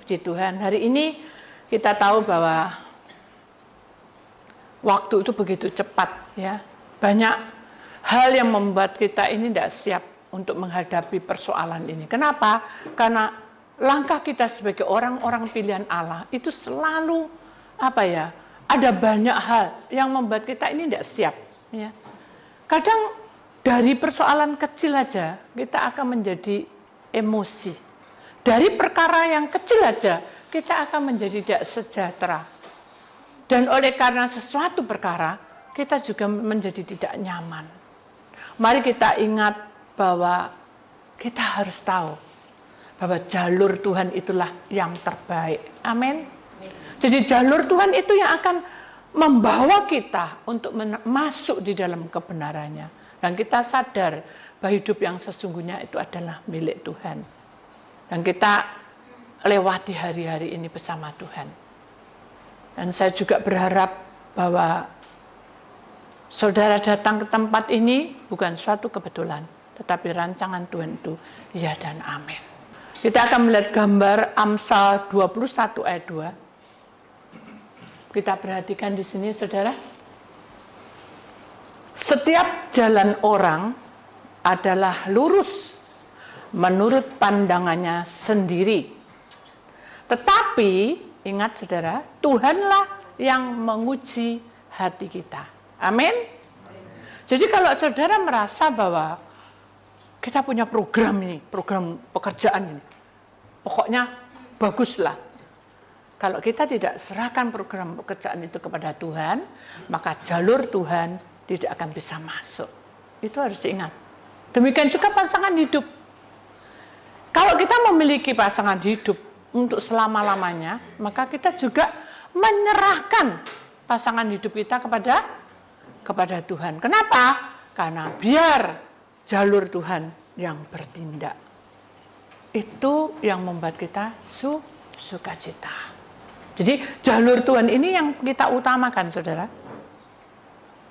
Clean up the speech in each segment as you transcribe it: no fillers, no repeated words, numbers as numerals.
Puji Tuhan, hari ini kita tahu bahwa waktu itu begitu cepat ya. Banyak hal yang membuat kita ini tidak siap untuk menghadapi persoalan ini. Kenapa? Karena langkah kita sebagai orang-orang pilihan Allah itu selalu ada banyak hal yang membuat kita ini tidak siap ya. Kadang dari persoalan kecil aja kita akan menjadi emosi. Dari perkara yang kecil aja kita akan menjadi tidak sejahtera. Dan oleh karena sesuatu perkara kita juga menjadi tidak nyaman. Mari kita ingat bahwa kita harus tahu bahwa jalur Tuhan itulah yang terbaik. Amin. Jadi jalur Tuhan itu yang akan membawa kita untuk masuk di dalam kebenarannya. Dan kita sadar bahwa hidup yang sesungguhnya itu adalah milik Tuhan. Dan kita lewati hari-hari ini bersama Tuhan. Dan saya juga berharap bahwa saudara datang ke tempat ini bukan suatu kebetulan, tetapi rancangan Tuhan itu ya dan amin. Kita akan melihat gambar Amsal 21 ayat 2. Kita perhatikan di sini saudara. Setiap jalan orang adalah lurus menurut pandangannya sendiri. Tetapi ingat saudara, Tuhanlah yang menguji hati kita. Amin. Jadi kalau saudara merasa bahwa kita punya program ini, program pekerjaan ini, pokoknya baguslah. Kalau kita tidak serahkan program pekerjaan itu kepada Tuhan, maka jalur Tuhan tidak akan bisa masuk. Itu harus diingat. Demikian juga pasangan hidup. Kalau kita memiliki pasangan hidup untuk selama-lamanya, maka kita juga menyerahkan pasangan hidup kita kepada Tuhan. Kenapa? Karena biar jalur Tuhan yang bertindak. Itu yang membuat kita sukacita. Jadi jalur Tuhan ini yang kita utamakan, saudara.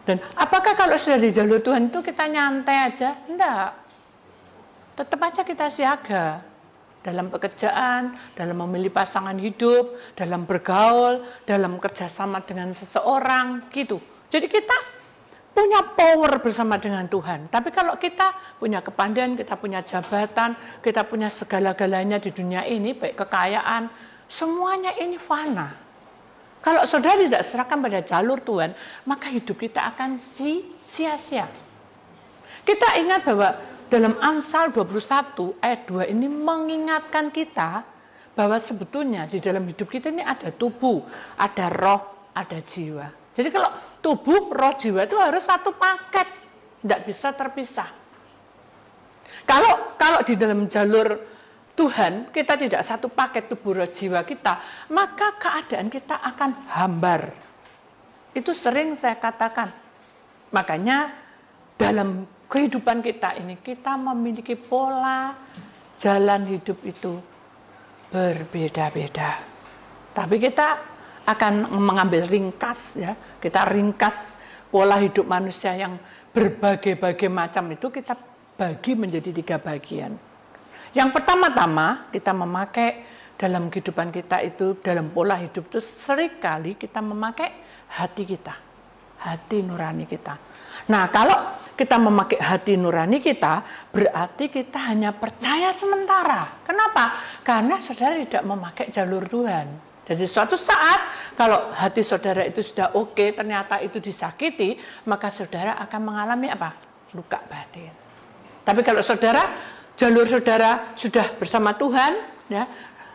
Dan apakah kalau sudah di jalur Tuhan itu kita nyantai aja? Enggak. Tetap aja kita siaga. Dalam pekerjaan, dalam memilih pasangan hidup, dalam bergaul, dalam kerjasama dengan seseorang, gitu. Jadi kita punya power bersama dengan Tuhan. Tapi kalau kita punya kepandaian, kita punya jabatan, kita punya segala-galanya di dunia ini, baik kekayaan, semuanya ini fana. Kalau saudara tidak serahkan pada jalur Tuhan, maka hidup kita akan sia-sia. Kita ingat bahwa dalam Amsal 21 ayat 2 ini mengingatkan kita bahwa sebetulnya di dalam hidup kita ini ada tubuh, ada roh, ada jiwa. Jadi kalau tubuh, roh, jiwa itu harus satu paket, tidak bisa terpisah. Kalau di dalam jalur Tuhan, kita tidak satu paket tubuh roh jiwa kita, maka keadaan kita akan hambar. Itu sering saya katakan. Makanya dalam kehidupan kita ini, kita memiliki pola jalan hidup itu berbeda-beda. Tapi kita akan mengambil ringkas, ya. Kita ringkas pola hidup manusia yang berbagai-bagai macam itu, kita bagi menjadi 3 bagian. Yang pertama-tama kita memakai dalam kehidupan kita itu, dalam pola hidup itu seringkali kita memakai hati kita, hati nurani kita. Nah kalau kita memakai hati nurani kita, berarti kita hanya percaya sementara. Kenapa? Karena saudara tidak memakai jalur Tuhan. Jadi suatu saat kalau hati saudara itu sudah oke, ternyata itu disakiti, maka saudara akan mengalami apa? Luka batin. Tapi kalau jalur saudara sudah bersama Tuhan, ya,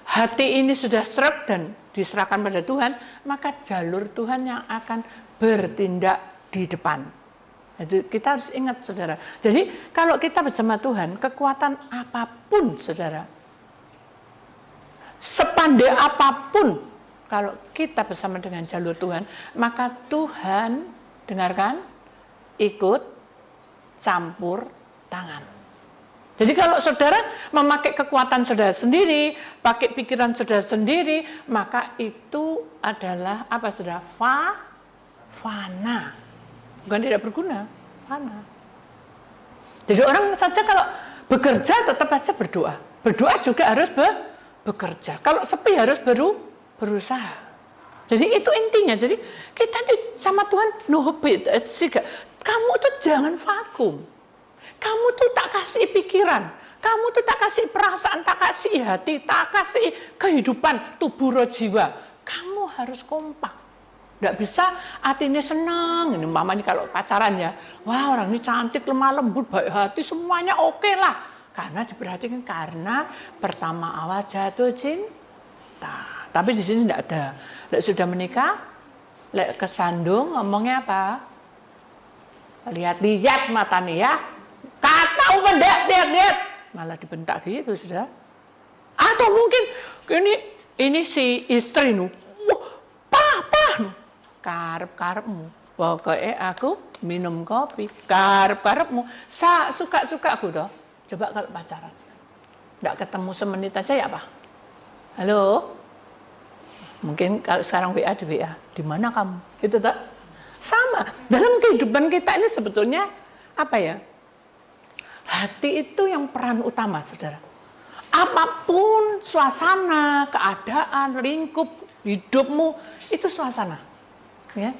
hati ini sudah seret dan diserahkan pada Tuhan, maka jalur Tuhan yang akan bertindak di depan. Jadi kita harus ingat, saudara. Jadi kalau kita bersama Tuhan, kekuatan apapun, saudara, sepandai apapun, kalau kita bersama dengan jalur Tuhan, maka Tuhan, dengarkan, ikut campur tangan. Jadi kalau saudara memakai kekuatan saudara sendiri, pakai pikiran saudara sendiri, maka itu adalah apa, saudara? Fana. Bukan tidak berguna, fana. Jadi orang saja kalau bekerja tetap saja berdoa. Berdoa juga harus bekerja. Kalau sepi harus berusaha. Jadi itu intinya. Jadi kita sama Tuhan no habit. Kamu tuh jangan vakum. Kamu tuh tak kasih pikiran. Kamu tuh tak kasih perasaan, tak kasih hati, tak kasih kehidupan tubuh roh jiwa. Kamu harus kompak. Nggak bisa hatinya senang. Ini mamanya kalau pacaran ya, wah orang ini cantik, lemah lembut, baik hati, semuanya oke lah. Karena diperhatikan karena pertama awal jatuh cinta. Tapi di sini tidak ada. Lek sudah menikah, lek kesandung ngomongnya apa? Lihat-lihat matanya ya. Kata mendak lihat-lihat. Malah dibentak gitu sudah. Atau mungkin ini si istri nu. Wah, papa. Karep-karepmu. Pokoknya aku minum kopi. Karep-karepmu. Suka-suka aku toh. Coba kalau pacaran. Tidak ketemu semenit aja ya apa? Halo? Mungkin kalau sekarang WA di WA, di mana kamu? Itu tak sama. Dalam kehidupan kita ini sebetulnya apa ya? Hati itu yang peran utama, saudara. Apapun suasana, keadaan, lingkup hidupmu itu suasana. Ya.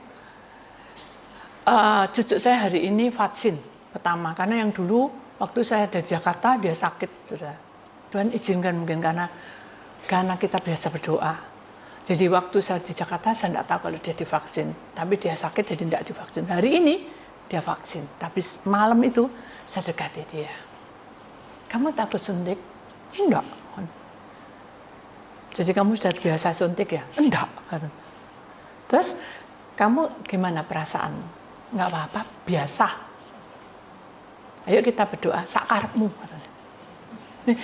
Cucu saya hari ini vaksin pertama karena yang dulu waktu saya di Jakarta dia sakit, saudara. Tuhan izinkan mungkin karena kita biasa berdoa. Jadi waktu saya di Jakarta, saya tidak tahu kalau dia divaksin. Tapi dia sakit, jadi tidak divaksin. Hari ini, dia vaksin. Tapi malam itu, saya dekati dia. Kamu takut suntik? Enggak. Jadi kamu sudah biasa suntik ya? Enggak. Terus, kamu gimana perasaanmu? Enggak apa-apa, biasa. Ayo kita berdoa, sakarepmu.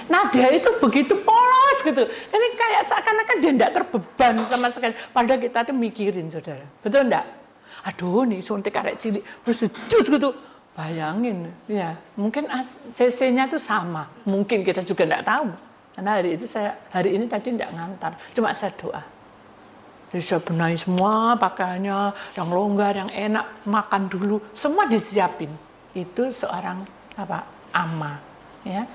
Nah dia itu begitu polos gitu. Ini kayak seakan-akan dia tidak terbeban sama sekali. Padahal kita tuh mikirin, saudara. Betul enggak? Aduh nih suntik arek cilik, terus jus gitu. Bayangin, ya mungkin cc-nya tuh sama. Mungkin kita juga tidak tahu. Karena hari ini tadi tidak ngantar. Cuma saya doa. Jadi saya benahi semua pakaiannya, yang longgar, yang enak, makan dulu. Semua disiapin. Itu seorang ama. Ya.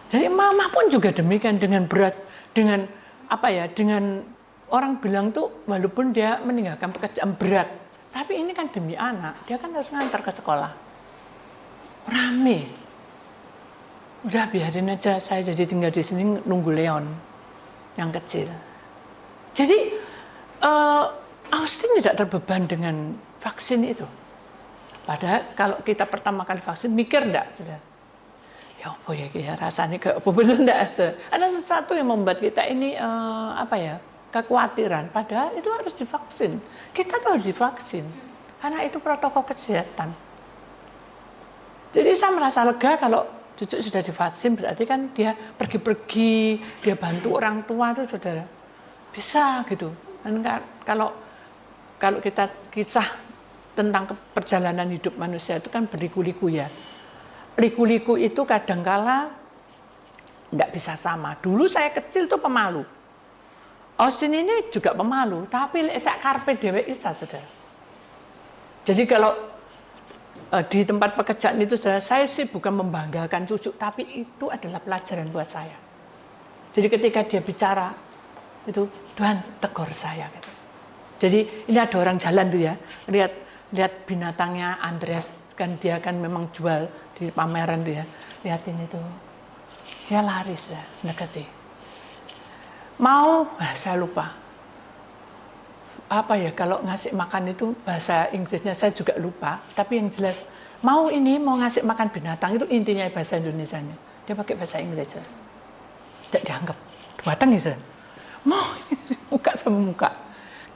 Jadi mama pun juga demikian dengan berat, dengan dengan orang bilang tuh walaupun dia meninggalkan pekerjaan berat, tapi ini kan demi anak, dia kan harus ngantar ke sekolah. Rame. Udah biarin aja saya jadi tinggal di sini nunggu Leon yang kecil. Jadi Austin tidak terbeban dengan vaksin itu. Padahal kalau kita pertama kali vaksin mikir enggak sudah. Ya apa ya rasanya kayak apa bener enggak? Ada sesuatu yang membuat kita ini kekhawatiran. Padahal itu harus divaksin. Kita tuh harus divaksin karena itu protokol kesehatan. Jadi saya merasa lega kalau cucu sudah divaksin, berarti kan dia pergi-pergi, dia bantu orang tua tuh saudara. Bisa gitu. Dan kalau kita kisah tentang perjalanan hidup manusia itu kan berliku-liku ya. Liku-liku itu kadangkala tidak bisa sama. Dulu saya kecil tuh pemalu. Austin ini juga pemalu, tapi saya karpe dewe isa saudara. Jadi kalau di tempat pekerjaan itu saya sih bukan membanggakan cucu, tapi itu adalah pelajaran buat saya. Jadi ketika dia bicara itu Tuhan tegur saya gitu. Jadi ini ada orang jalan tuh ya, lihat binatangnya Andreas kan dia kan memang jual di pameran dia. Lihatin itu. Dia laris ya, dekati. Saya lupa. Apa ya kalau ngasih makan itu bahasa Inggrisnya saya juga lupa, tapi yang jelas mau ngasih makan binatang itu intinya bahasa Indonesianya. Dia pakai bahasa Inggris aja. Tidak dianggap. Batang ya, mau muka sama muka.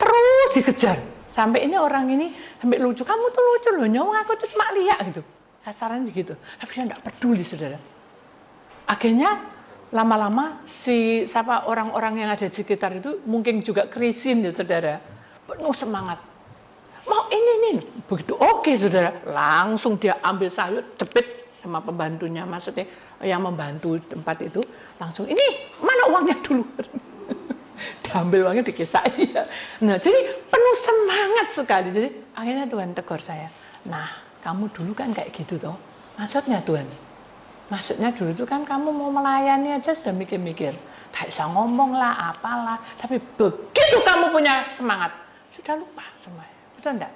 Terus dikejar. Sampai ini orang ini sampai lucu. Kamu tuh lucu loh, nyong aku tuh cuma lihat gitu. Kasarannya gitu. Tapi dia tidak peduli, saudara. Akhirnya lama-lama orang-orang yang ada di sekitar itu mungkin juga kerisin ya, saudara. Penuh semangat. Mau ini. Begitu oke, saudara. Langsung dia ambil sayur, jepit sama pembantunya. Maksudnya yang membantu tempat itu. Langsung, ini mana uangnya dulu? Diambil uangnya dikisai. Nah, jadi penuh semangat sekali. Jadi akhirnya Tuhan tegur saya. Nah, kamu dulu kan kayak gitu toh. Maksudnya Tuhan, Maksudnya dulu itu kan kamu mau melayani aja sudah mikir-mikir. Gak bisa ngomong lah, apalah. Tapi begitu kamu punya semangat, sudah lupa semuanya. Betul enggak?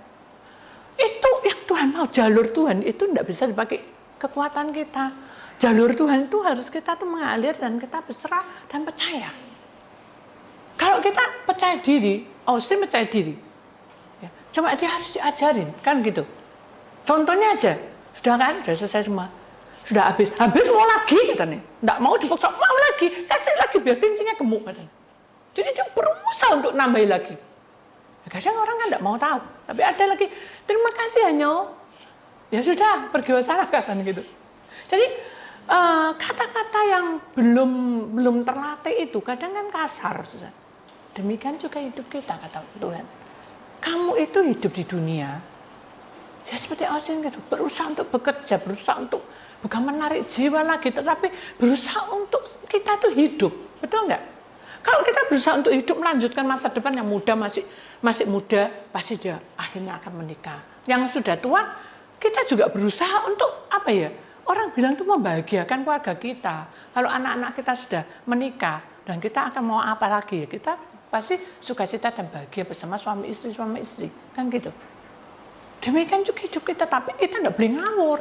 Itu yang Tuhan mau, jalur Tuhan itu enggak bisa dipakai kekuatan kita. Jalur Tuhan itu harus kita tuh mengalir dan kita berserah dan percaya. Kalau kita percaya diri, Austin percaya diri. Ya, cuma dia harus diajarin, kan gitu. Contohnya aja, sudah kan, sudah selesai semua. Sudah habis mau lagi katanya. Enggak mau dipaksa, mau lagi, kasih lagi biar kencingnya gemuk katanya. Jadi dia berusaha untuk nambahin lagi. Kadang orang kan enggak mau tahu, tapi ada lagi, terima kasih Hanyo. Ya sudah, pergi sana katanya gitu. Jadi kata-kata yang belum terlatih itu kadang kan kasar. Demikian juga hidup kita, kata Tuhan. Kamu itu hidup di dunia, ya seperti Austin gitu, berusaha untuk bekerja, berusaha untuk bukan menarik jiwa lagi, tetapi berusaha untuk kita tuh hidup, betul nggak? Kalau kita berusaha untuk hidup, melanjutkan masa depan yang muda, masih muda, pasti dia akhirnya akan menikah. Yang sudah tua, kita juga berusaha untuk apa ya? Orang bilang itu membahagiakan keluarga kita. Kalau anak-anak kita sudah menikah dan kita akan mau apa lagi ya? Kita pasti sukacita dan bahagia bersama suami istri, kan gitu. Demikian juga hidup kita, tapi kita tidak boleh ngawur.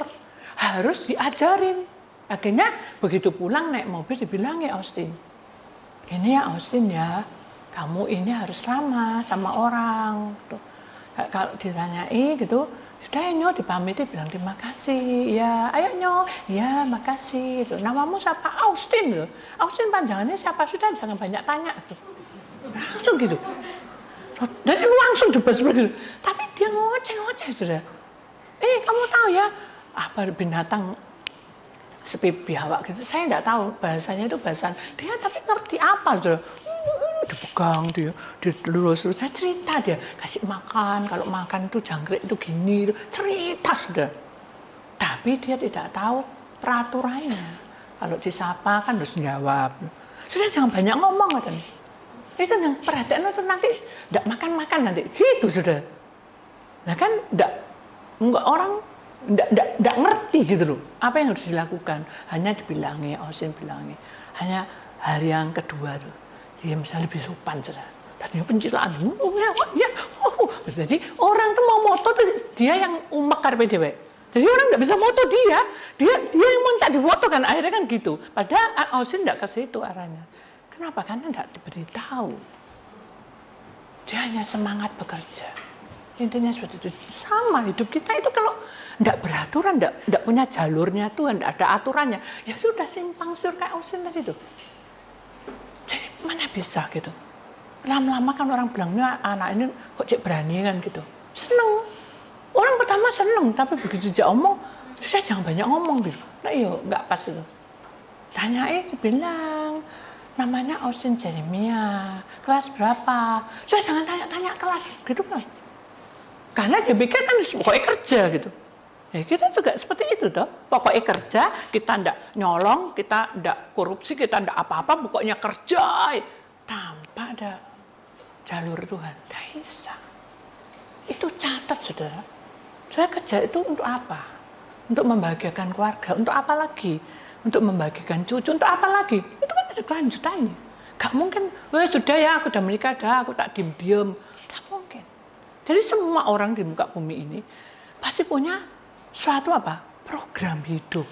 Harus diajarin. Akhirnya begitu pulang naik mobil dibilang ya Austin. Gini ya Austin ya, kamu ini harus ramah sama orang. Gitu. Kalau ditanyai gitu, sudah Nyo dipamiti bilang terima kasih. Ya, ayo Nyo, ya makasih. Gitu. Namamu siapa? Austin. Gitu. Austin panjangannya siapa? Sudah jangan banyak tanya. Gitu. Langsung gitu. Dan langsung debat seperti itu. Tapi dia ngoceh-ngoceh sudah. Kamu tahu ya apa binatang sepi biawak gitu? Saya tidak tahu bahasanya itu bahasa dia, tapi ngerti apa sudah. Dipegang dia, dilurus. Saya cerita dia kasih makan. Kalau makan itu jangkrik itu gini, itu cerita sudah. Tapi dia tidak tahu peraturannya. Kalau disapa kan harus jawab. Sudah jangan banyak ngomong katanya. Itu yang perhatian itu nanti tidak makan nanti gitu sudah. Nah kan orang tidak ngerti gitu loh apa yang harus dilakukan. Hanya dibilangi, Austin bilangi. Hanya hari yang kedua tuh dia misalnya lebih sopan sudah. Dan dia pencilaan. Jadi orang tuh mau moto tuh dia yang umek karpe dewe. Jadi orang tidak bisa moto dia yang minta difoto kan akhirnya kan gitu. Padahal Austin tidak ke situ arahnya. Kenapa? Karena tidak diberitahu. Dia hanya semangat bekerja. Intinya seperti itu. Sama hidup kita itu kalau tidak beraturan, tidak punya jalurnya Tuhan, tidak ada aturannya, ya sudah simpang siur kayak Austin tadi itu. Jadi mana bisa gitu. Lama-lama kan orang bilangnya anak ini kok cek berani kan gitu. Seneng. Orang pertama seneng, tapi begitu dia omong, sudah jangan banyak ngomong gitu. Nah iya, nggak pas itu. Tanyai, bilang, namanya Austin Jeremia, kelas berapa? Sudah jangan tanya-tanya kelas, gitu kan? Karena dia pikir kan pokoknya kerja gitu. Ya kita juga seperti itu toh. Pokoknya kerja, kita ndak nyolong, kita ndak korupsi, kita ndak apa-apa, pokoknya kerja tanpa ada jalur Tuhan. Tidak bisa. Itu catat saudara. Saya kerja itu untuk apa? Untuk membahagiakan keluarga. Untuk apa lagi? Untuk membagikan cucu, untuk apa lagi? Itu kan ada kelanjutannya. Gak mungkin, sudah ya aku udah menikah, aku tak diem-diem. Gak mungkin. Jadi semua orang di muka bumi ini pasti punya suatu apa? Program hidup.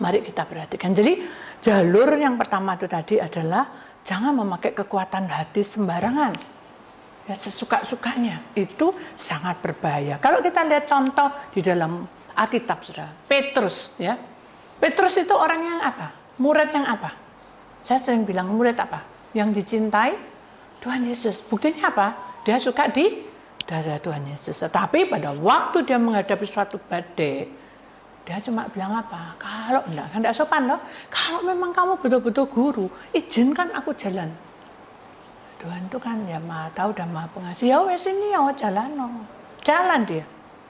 Mari kita perhatikan. Jadi jalur yang pertama itu tadi adalah jangan memakai kekuatan hati sembarangan. Ya, sesuka-sukanya. Itu sangat berbahaya. Kalau kita lihat contoh di dalam Alkitab, saudara. Petrus, ya. Petrus itu orang yang apa? Murid yang apa? Saya sering bilang murid apa? Yang dicintai Tuhan Yesus. Buktinya apa? Dia suka di dada Tuhan Yesus. Tapi pada waktu dia menghadapi suatu badai, dia cuma bilang apa? Kalau enggak sopan loh. Kalau memang kamu betul-betul guru, izinkan aku jalan. Tuhan itu kan ya maha tahu dan maha pengasih. Ya wes ini ya jalan no. Jalan dia.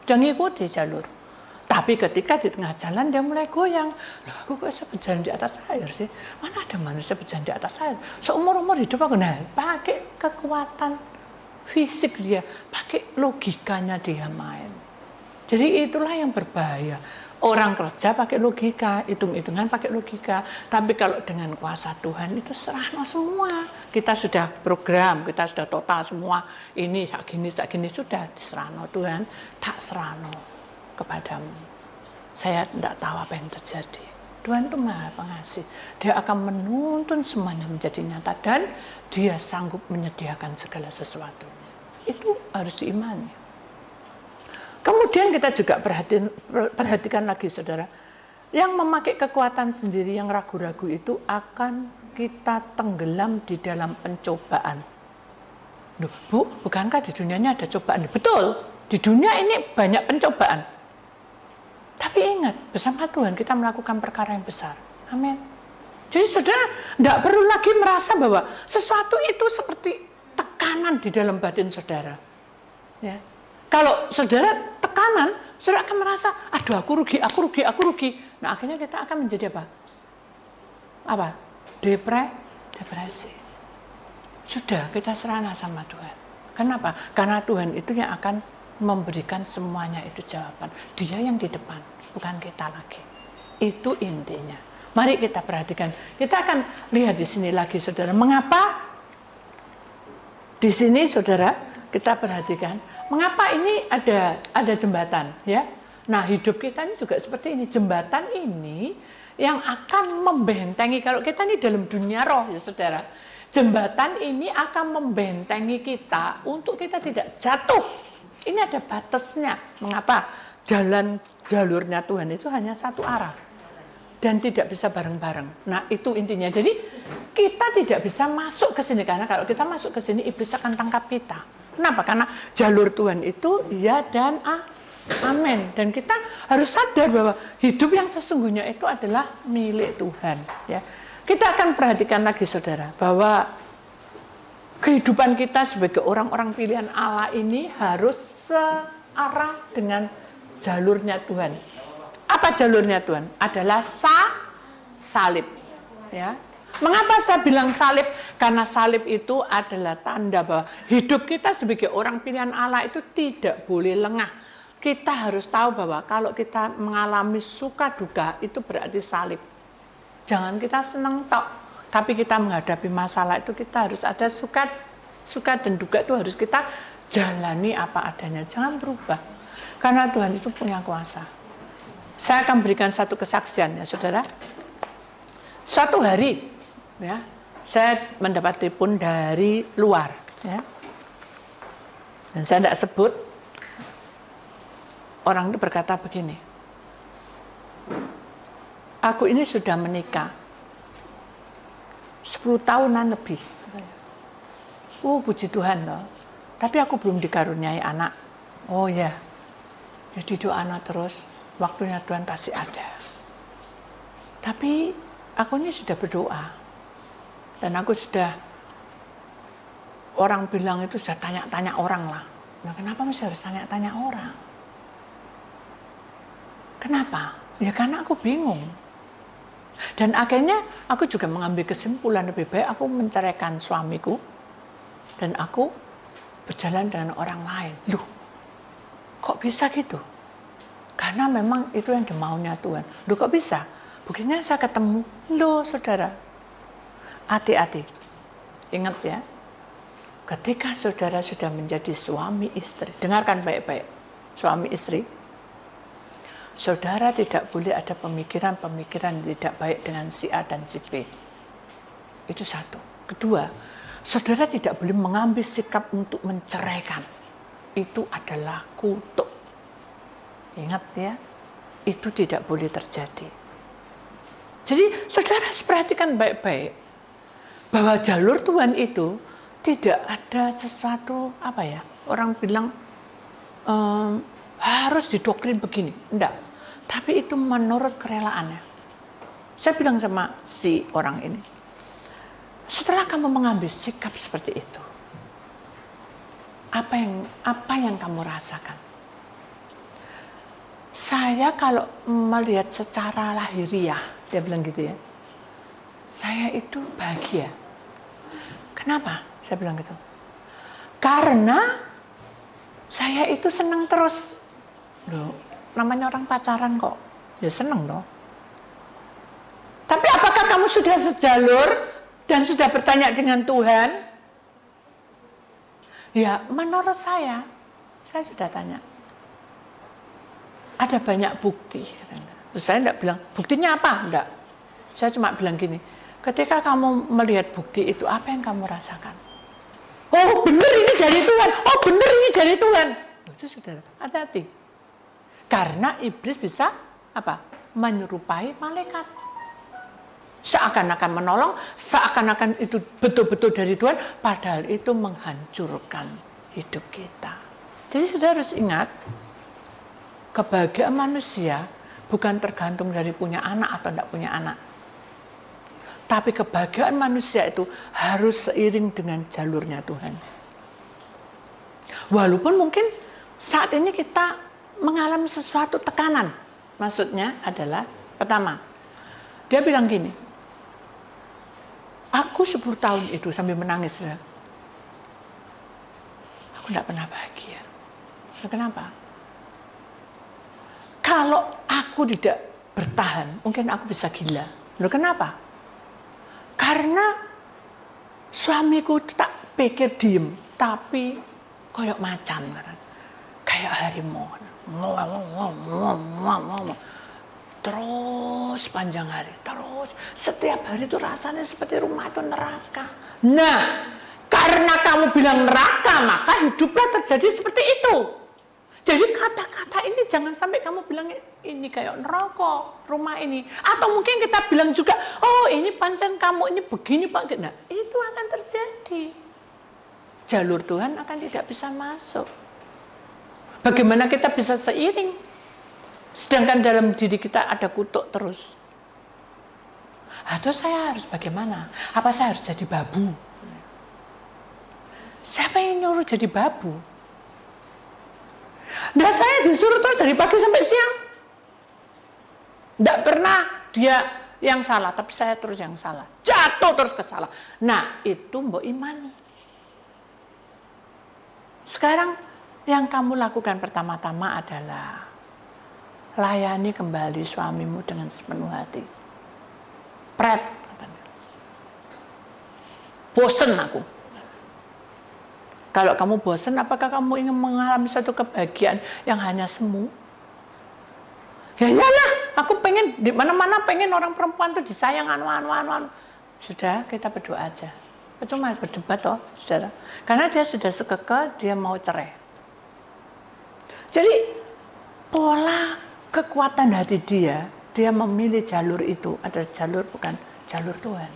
Jangan ikuti jalur. Tapi ketika di tengah jalan dia mulai goyang. Loh aku kok bisa berjalan di atas air sih? Mana ada manusia berjalan di atas air? Seumur-umur hidup aku pakai kekuatan fisik dia, pakai logikanya dia main. Jadi itulah yang berbahaya. Orang kerja pakai logika, hitung-hitungan pakai logika. Tapi kalau dengan kuasa Tuhan itu serahno semua. Kita sudah program, kita sudah total semua. Ini sak gini sudah diserahno Tuhan. Tak serahno kepadamu. Saya tidak tahu apa yang terjadi. Tuhan itu Maha Pengasih. Dia akan menuntun semuanya menjadi nyata dan Dia sanggup menyediakan segala sesuatunya. Itu harus diimani. Kemudian kita juga perhatikan lagi saudara, yang memakai kekuatan sendiri, yang ragu-ragu itu akan kita tenggelam di dalam pencobaan. Loh, Bu, bukankah di dunia ini ada cobaan? Betul, di dunia ini banyak pencobaan. Tapi ingat, bersama Tuhan kita melakukan perkara yang besar. Amin. Jadi saudara, tidak perlu lagi merasa bahwa sesuatu itu seperti tekanan di dalam batin saudara. Ya. Kalau saudara tekanan, saudara akan merasa, aduh aku rugi. Nah akhirnya kita akan menjadi apa? Apa? Depresi. Sudah, kita serahkan sama Tuhan. Kenapa? Karena Tuhan itu yang akan memberikan semuanya itu jawaban. Dia yang di depan, bukan kita lagi. Itu intinya. Mari kita perhatikan. Kita akan lihat di sini lagi saudara. Mengapa? Di sini saudara, kita perhatikan. Mengapa ini ada jembatan, ya? Nah, hidup kita ini juga seperti ini. Jembatan ini yang akan membentengi, kalau kita ini dalam dunia roh, ya saudara. Jembatan ini akan membentengi kita untuk kita tidak jatuh. Ini ada batasnya. Mengapa? Jalurnya Tuhan itu hanya satu arah. Dan tidak bisa bareng-bareng. Nah, itu intinya. Jadi, kita tidak bisa masuk ke sini. Karena kalau kita masuk ke sini, iblis akan tangkap kita. Kenapa? Karena jalur Tuhan itu ya dan amin. Dan kita harus sadar bahwa hidup yang sesungguhnya itu adalah milik Tuhan. Ya. Kita akan perhatikan lagi saudara, bahwa kehidupan kita sebagai orang-orang pilihan Allah ini harus searah dengan jalurnya Tuhan. Apa jalurnya Tuhan? Adalah salib. Ya. Mengapa saya bilang salib? Karena salib itu adalah tanda bahwa hidup kita sebagai orang pilihan Allah itu tidak boleh lengah. Kita harus tahu bahwa kalau kita mengalami suka duka itu berarti salib. Jangan kita senang tok, tapi kita menghadapi masalah itu kita harus ada suka dan duka itu harus kita jalani apa adanya. Jangan berubah. Karena Tuhan itu punya kuasa. Saya akan berikan satu kesaksian ya saudara. Suatu hari ya, saya mendapat telepon dari luar, ya. Dan saya tidak sebut. Orang itu berkata begini, aku ini sudah menikah 10 tahunan lebih. Puji Tuhan loh. Tapi aku belum dikaruniai anak. Oh ya, jadi doa terus. Waktunya Tuhan pasti ada. Tapi aku ini sudah berdoa. Dan aku sudah, orang bilang itu sudah tanya-tanya orang lah. Nah kenapa mesti harus tanya-tanya orang? Kenapa? Ya karena aku bingung. Dan akhirnya aku juga mengambil kesimpulan lebih baik aku menceraikan suamiku. Dan aku berjalan dengan orang lain. Loh, kok bisa gitu? Karena memang itu yang dimaunya Tuhan. Loh kok bisa? Buktinya saya ketemu, loh saudara. Hati-hati, ingat ya, ketika saudara sudah menjadi suami istri, dengarkan baik-baik, suami istri, saudara tidak boleh ada pemikiran-pemikiran tidak baik dengan si A dan si B. Itu satu. Kedua, saudara tidak boleh mengambil sikap untuk menceraikan. Itu adalah kutuk. Ingat ya, itu tidak boleh terjadi. Jadi saudara harus perhatikan baik-baik. Bahwa jalur Tuhan itu tidak ada sesuatu apa ya, orang bilang harus didoktrin begini, enggak, tapi itu menurut kerelaannya. Saya bilang sama si orang ini, setelah kamu mengambil sikap seperti itu, apa yang kamu rasakan? Saya kalau melihat secara lahiriah, dia bilang gitu ya, saya itu bahagia. Kenapa? Saya bilang gitu. Karena saya itu senang terus. Loh, namanya orang pacaran kok. Ya seneng toh. Tapi apakah kamu sudah sejalur dan sudah bertanya dengan Tuhan? Ya, menurut saya sudah tanya. Ada banyak bukti. Terus saya tidak bilang, buktinya apa? Enggak. Saya cuma bilang gini, ketika kamu melihat bukti itu, apa yang kamu rasakan? Oh benar ini dari Tuhan, oh benar ini dari Tuhan. Itu sudah, hati-hati. Karena iblis bisa apa? Menyerupai malaikat. Seakan-akan menolong, seakan-akan itu betul-betul dari Tuhan, padahal itu menghancurkan hidup kita. Jadi saudara harus ingat, kebahagiaan manusia bukan tergantung dari punya anak atau tidak punya anak. Tapi kebahagiaan manusia itu harus seiring dengan jalurnya Tuhan. Walaupun mungkin saat ini kita mengalami sesuatu tekanan. Maksudnya adalah, pertama, dia bilang gini, aku 10 tahun itu sambil menangis. Aku tidak pernah bahagia. Kenapa? Kalau aku tidak bertahan, mungkin aku bisa gila. Loh kenapa? Karena suamiku tak pikir diem, tapi koyok macan, kayak harimau, terus panjang hari, terus setiap hari itu rasanya seperti rumah itu neraka. Nah, karena kamu bilang neraka, maka hiduplah terjadi seperti itu. Jadi kata-kata ini jangan sampai kamu bilang ini kayak neraka, rumah ini. Atau mungkin kita bilang juga, oh ini pancen kamu ini begini Pak. Nah, itu akan terjadi. Jalur Tuhan akan tidak bisa masuk. Bagaimana kita bisa seiring? Sedangkan dalam diri kita ada kutuk terus. Atau saya harus bagaimana? Apa saya harus jadi babu? Siapa yang nyuruh jadi babu? Nah saya disuruh terus dari pagi sampai siang. Tidak pernah dia yang salah, tapi saya terus yang salah. Jatuh terus ke salah. Nah itu mbok imani. Sekarang yang kamu lakukan pertama-tama adalah layani kembali suamimu dengan sepenuh hati. Pret, bosen aku. Kalau kamu bosan, apakah kamu ingin mengalami satu kebahagiaan yang hanya semu? Ya iyalah, aku pengen di mana-mana pengen orang perempuan tuh disayang anu. Sudah, kita berdoa aja. Cuma berdebat toh, saudara. Karena dia sudah sekekal, dia mau cerai. Jadi pola kekuatan hati dia memilih jalur itu adalah jalur bukan jalur Tuhan.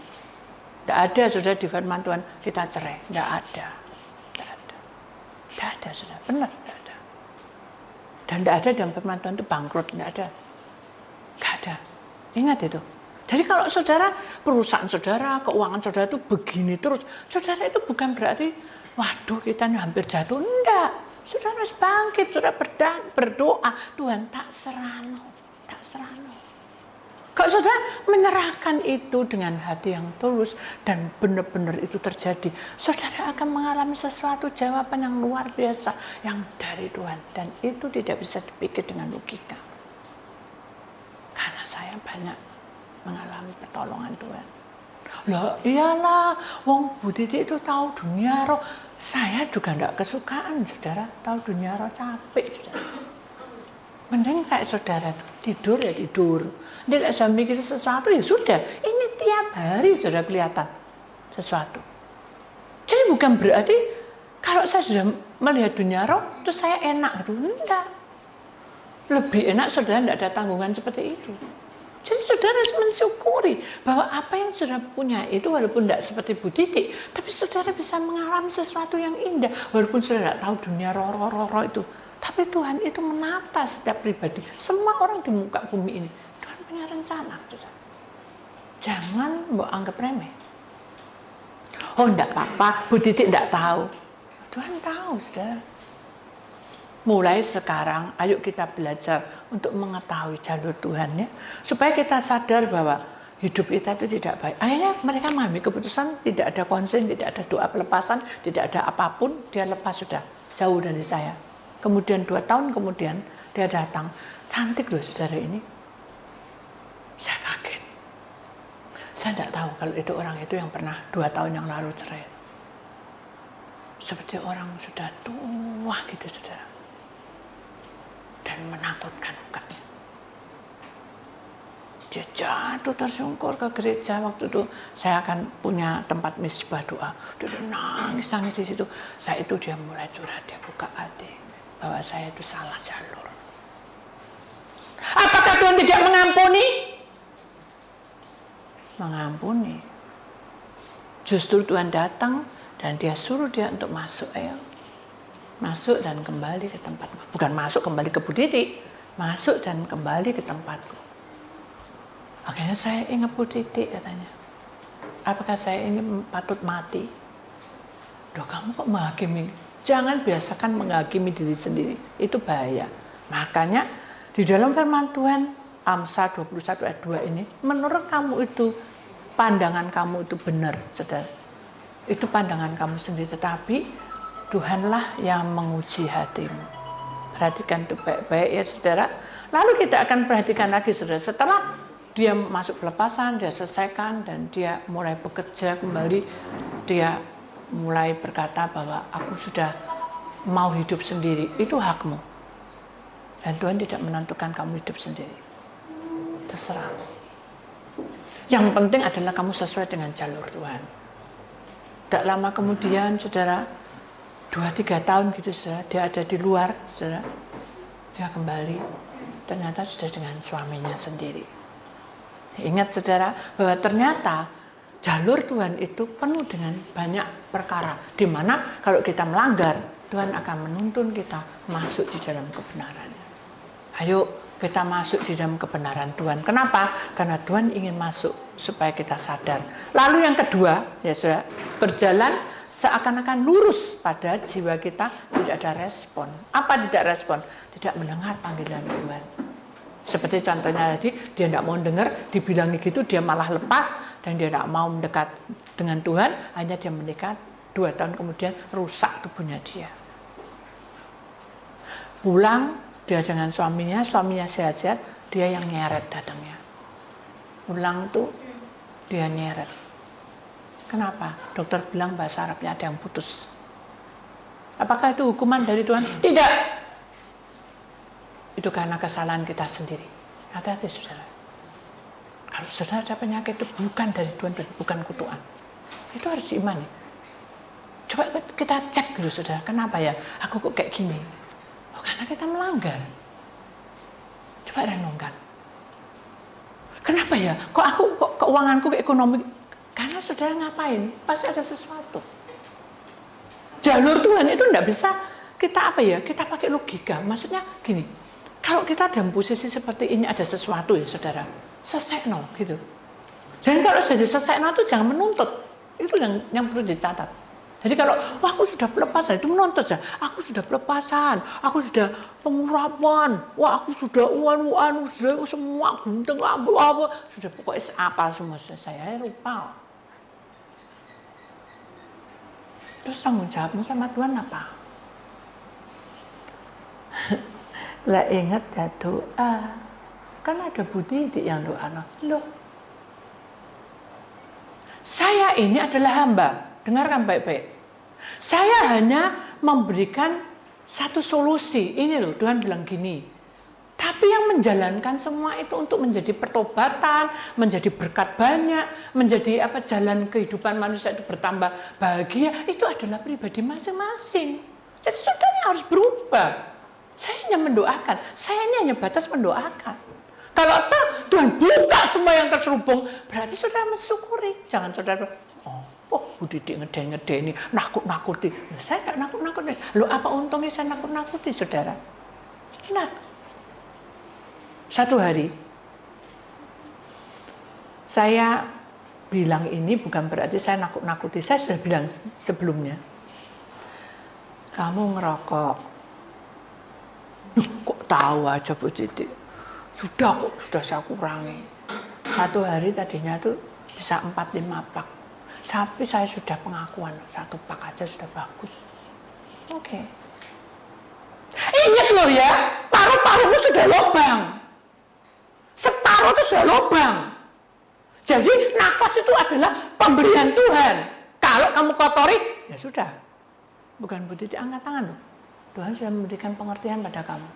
Tidak ada sudah di firman Tuhan kita cerai, tidak ada. Tidak ada, sudah benar, tidak ada. Dan tidak ada dalam firman Tuhan itu bangkrut, tidak ada. Tidak ada. Ingat itu. Jadi kalau saudara, perusahaan saudara, keuangan saudara itu begini terus, saudara itu bukan berarti, waduh kita ini hampir jatuh. Tidak. Saudara harus bangkit, saudara berdoa, Tuhan tak serano. Kalau saudara menyerahkan itu dengan hati yang tulus dan benar-benar itu terjadi, saudara akan mengalami sesuatu jawaban yang luar biasa yang dari Tuhan. Dan itu tidak bisa dipikir dengan logika. Karena saya banyak mengalami pertolongan Tuhan. Lah iyalah, wong Bu Titi itu tahu dunia roh. Saya juga tidak kesukaan, saudara. Tahu dunia roh capek, saudara. Mending kayak saudara tuh, tidur ya tidur. Dia tidak bisa mikir sesuatu ya sudah. Ini tiap hari saudara kelihatan sesuatu. Jadi bukan berarti kalau saya sudah melihat dunia roh, terus saya enak gitu. Enggak. Lebih enak saudara tidak ada tanggungan seperti itu. Jadi saudara harus mensyukuri bahwa apa yang saudara punya itu walaupun tidak seperti Bu Titi, tapi saudara bisa mengalami sesuatu yang indah. Walaupun saudara tidak tahu dunia roh itu. Tapi Tuhan itu menata setiap pribadi. Semua orang di muka bumi ini. Tuhan punya rencana. Jangan mau anggap remeh. Oh enggak apa-apa, Bu Titi enggak tahu. Tuhan tahu, saudara. Mulai sekarang, ayo kita belajar untuk mengetahui jalur Tuhan ya. Supaya kita sadar bahwa hidup kita itu tidak baik. Akhirnya mereka mengambil keputusan, tidak ada konsen, tidak ada doa pelepasan, tidak ada apapun. Dia lepas sudah, jauh dari saya. Kemudian 2 tahun kemudian dia datang, cantik loh saudara ini. Saya tidak tahu kalau itu orang itu yang pernah 2 tahun yang lalu cerai. Seperti orang sudah tua gitu, saudara. Dan menakutkan mukanya. Dia jatuh tersungkur ke gereja. Waktu itu saya akan punya tempat misbah doa. Dia nangis di situ. Saya itu dia mulai curhat, dia buka hati bahwa saya itu salah jalur. Apakah Tuhan tidak mengampuni? Mengampuni. Justru Tuhan datang dan dia suruh dia untuk masuk, ayo. Masuk dan kembali ke tempatku. Bukan masuk kembali ke Bu Titi, masuk dan kembali ke tempatku. Akhirnya saya ingat Bu Titi, katanya. Apakah saya ini patut mati? Duh, kamu kok menghakimi? Jangan biasakan menghakimi diri sendiri. Itu bahaya. Makanya di dalam firman Tuhan, Amsal 21 ayat 2 ini, menurut kamu itu, pandangan kamu itu benar, saudara. Itu pandangan kamu sendiri, tetapi Tuhanlah yang menguji hatimu. Perhatikan itu baik-baik ya, saudara. Lalu kita akan perhatikan lagi, saudara. Setelah dia masuk pelepasan, dia selesaikan, dan dia mulai bekerja kembali. Dia mulai berkata bahwa aku sudah mau hidup sendiri. Itu hakmu. Dan Tuhan tidak menentukan kamu hidup sendiri. Terserah. Yang penting adalah kamu sesuai dengan jalur Tuhan. Tidak lama kemudian, saudara, 2-3 tahun gitu, saudara, dia ada di luar, saudara. Dia kembali. Ternyata sudah dengan suaminya sendiri. Ingat, saudara, bahwa ternyata jalur Tuhan itu penuh dengan banyak perkara, di mana kalau kita melanggar, Tuhan akan menuntun kita masuk di dalam kebenaran. Ayo kita masuk di dalam kebenaran Tuhan. Kenapa? Karena Tuhan ingin masuk supaya kita sadar. Lalu yang kedua, ya saudara, berjalan seakan-akan lurus pada jiwa kita, tidak ada respon. Apa tidak respon? Tidak mendengar panggilan Tuhan. Seperti contohnya tadi, dia tidak mau dengar, dibilangi gitu, dia malah lepas, dan dia tidak mau mendekat dengan Tuhan, hanya dia mendekat, 2 tahun kemudian rusak tubuhnya dia. Pulang, dia dengan suaminya sehat-sehat, dia yang nyeret datangnya. Pulang tuh, dia nyeret. Kenapa? Dokter bilang bahasa Arabnya ada yang putus. Apakah itu hukuman dari Tuhan? Tidak. Itu karena kesalahan kita sendiri. Hati-hati, saudara. Kalau saudara ada penyakit itu bukan dari Tuhan, bukan kutukan. Itu harus diimani. Coba kita cek dulu, saudara. Kenapa ya aku kok kayak gini? Oh, karena kita melanggar. Coba renungkan. Kenapa ya? Kok keuanganku, ekonomi? Karena saudara ngapain? Pasti ada sesuatu. Jalur Tuhan itu enggak bisa kita kita pakai logika. Maksudnya gini. Kalau kita dalam posisi seperti ini ada sesuatu ya, saudara, sesekno gitu. Dan kalau sudah sesekno itu jangan menuntut. Itu yang perlu dicatat. Jadi kalau wah aku sudah pelepasan, itu menuntut ya. Aku sudah pelepasan, aku sudah pengurapan, wah aku sudah sudah semua gunting lampu apa, sudah pokoknya apa semua sudah saya lupa. Terus tanggung jawabmu sama Tuhan apa? Lah ingat ya doa, kan ada Bu Titi yang doa. Loh, saya ini adalah hamba, dengarkan baik-baik. Saya hanya memberikan satu solusi. Ini loh, Tuhan bilang gini. Tapi yang menjalankan semua itu untuk menjadi pertobatan, menjadi berkat banyak, menjadi jalan kehidupan manusia itu bertambah bahagia, itu adalah pribadi masing-masing. Jadi saudara harus berubah. Saya hanya mendoakan, saya ini hanya batas mendoakan. Kalau Tuhan buka semua yang terselubung, berarti saudara mensyukuri. Jangan saudara, Bu Titi ngedeni, nakut-nakuti. Saya nggak nakut-nakuti. Loh, apa untungnya saya nakut-nakuti, saudara? Nah, satu hari, saya bilang ini bukan berarti saya nakut-nakuti. Saya sudah bilang sebelumnya, kamu ngerokok. Kok tahu aja Bu Titi? Sudah saya kurangi. Satu hari tadinya tuh bisa 4-5 pak. Tapi saya sudah pengakuan, 1 pak aja sudah bagus. Oke. Ingat loh ya, paru-parumu sudah lubang. Separuh itu sudah lubang. Jadi nafas itu adalah pemberian Tuhan. Kalau kamu kotori, ya sudah. Bukan Bu Titi angkat tangan loh. Tuhan sudah memberikan pengertian pada kamu.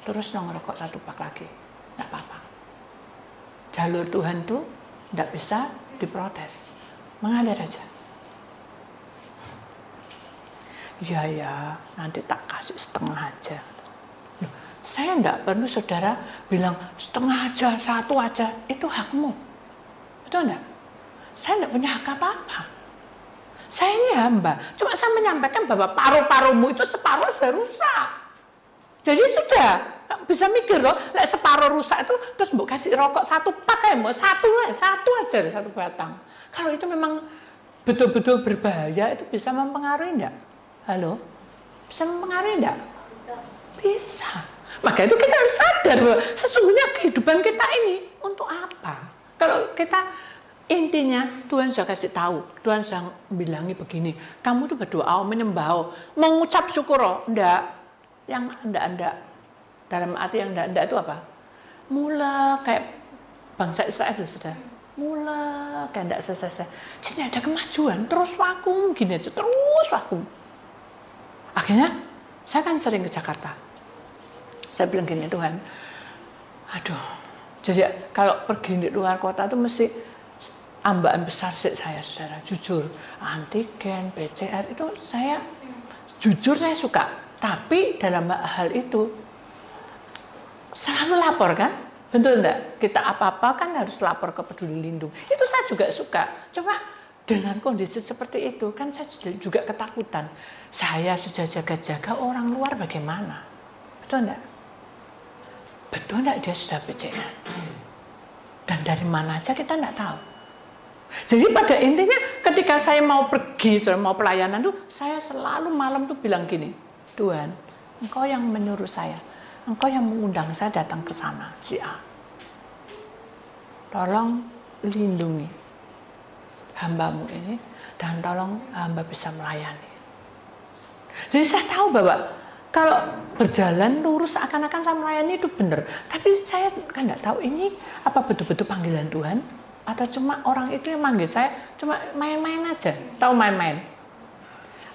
Terus dong ngerokok 1 pak lagi. Tidak apa-apa. Jalur Tuhan tuh tidak bisa diprotes. Mengalir aja. Ya, nanti tak kasih setengah aja. Loh, saya tidak perlu saudara bilang setengah aja, 1 aja. Itu hakmu. Betul enggak? Saya tidak punya hak apa-apa. Saya ini hamba. Cuma saya menyampaikan bahwa paru-parumu itu separuh sudah rusak. Jadi sudah bisa mikir loh, separuh rusak itu terus mbok kasih rokok 1 pak mau 1 aja 1 batang. Kalau itu memang betul-betul berbahaya, itu bisa mempengaruhi enggak? Halo? Bisa mempengaruhi enggak? Bisa. Maka itu kita harus sadar bahwa sesungguhnya kehidupan kita ini untuk apa? Kalau kita intinya Tuhan sudah kasih tahu, Tuhan sudah bilangi begini, kamu tuh berdoa, menyembah, mengucap syukur, enggak, yang enggak, dalam arti yang enggak itu apa? Mula kayak bangsa Israel itu sudah, mula kayak enggak selesai. Jadi ada kemajuan, terus vakum gini aja, terus vakum. Akhirnya saya kan sering ke Jakarta, saya bilang gini, Tuhan, aduh, jadi kalau pergi di luar kota itu mesti ambaan besar sih saya, saudara, jujur. Antigen, PCR itu saya jujur saya suka. Tapi dalam hal itu selalu lapor kan? Betul enggak? Kita apa-apa kan harus lapor ke Peduli Lindung. Itu saya juga suka. Cuma dengan kondisi seperti itu kan saya juga ketakutan. Saya sudah jaga-jaga, orang luar bagaimana? Betul enggak? Betul enggak dia sudah PCR? Dan dari mana aja kita enggak tahu. Jadi pada intinya ketika saya mau pergi, mau pelayanan tuh, saya selalu malam tuh bilang gini, Tuhan, Engkau yang menyuruh saya, Engkau yang mengundang saya datang ke sana, si A. Tolong lindungi hambamu ini, dan tolong hamba bisa melayani. Jadi saya tahu bahwa kalau berjalan lurus seakan-akan saya melayani itu benar, tapi saya kan nggak tahu ini apa betul-betul panggilan Tuhan, atau cuma orang itu yang manggil saya cuma main-main aja, tahu main-main.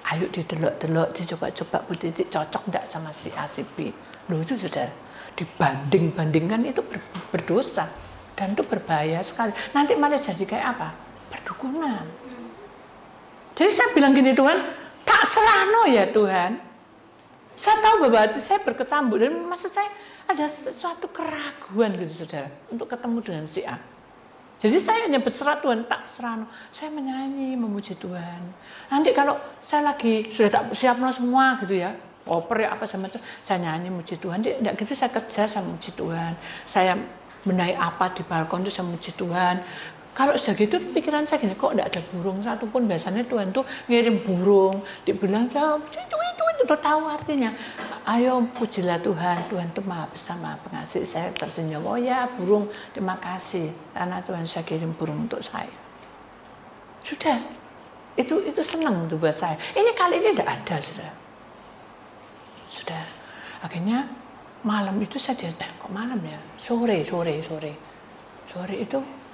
Ayo didelok-delok, dicoba-coba Bu Titi cocok enggak sama si A, si B. Loh itu sudah dibanding-bandingkan, itu berdosa dan itu berbahaya sekali. Nanti malah jadi kayak apa? Perdukunan. Jadi saya bilang gini, Tuhan, tak serano ya Tuhan. Saya tahu bahwa hati saya berkecambuk dan maksud saya ada sesuatu keraguan gitu saudara untuk ketemu dengan si A. Jadi saya hanya berserah Tuhan, tak serano. Saya menyanyi, memuji Tuhan. Nanti kalau saya lagi sudah tak siap semua gitu ya, oper ya apa sama macam, saya nyanyi memuji Tuhan. Tidak gitu saya kerja, saya memuji Tuhan. Saya menaik apa di balkon itu saya memuji Tuhan. Kalau sudah gitu pikiran saya gini, kok tidak ada burung satupun. Biasanya Tuhan tuh ngirim burung, dibilang itu tahu artinya. Ayo pujilah Tuhan, Tuhan itu maha besar, maha pengasih. Saya tersenyum, oh ya burung, terima kasih karena Tuhan saya kirim burung untuk saya. Sudah, itu senang tuh buat saya. Ini kali ini tidak ada, sudah. Akhirnya malam itu saya kok malam ya, sore itu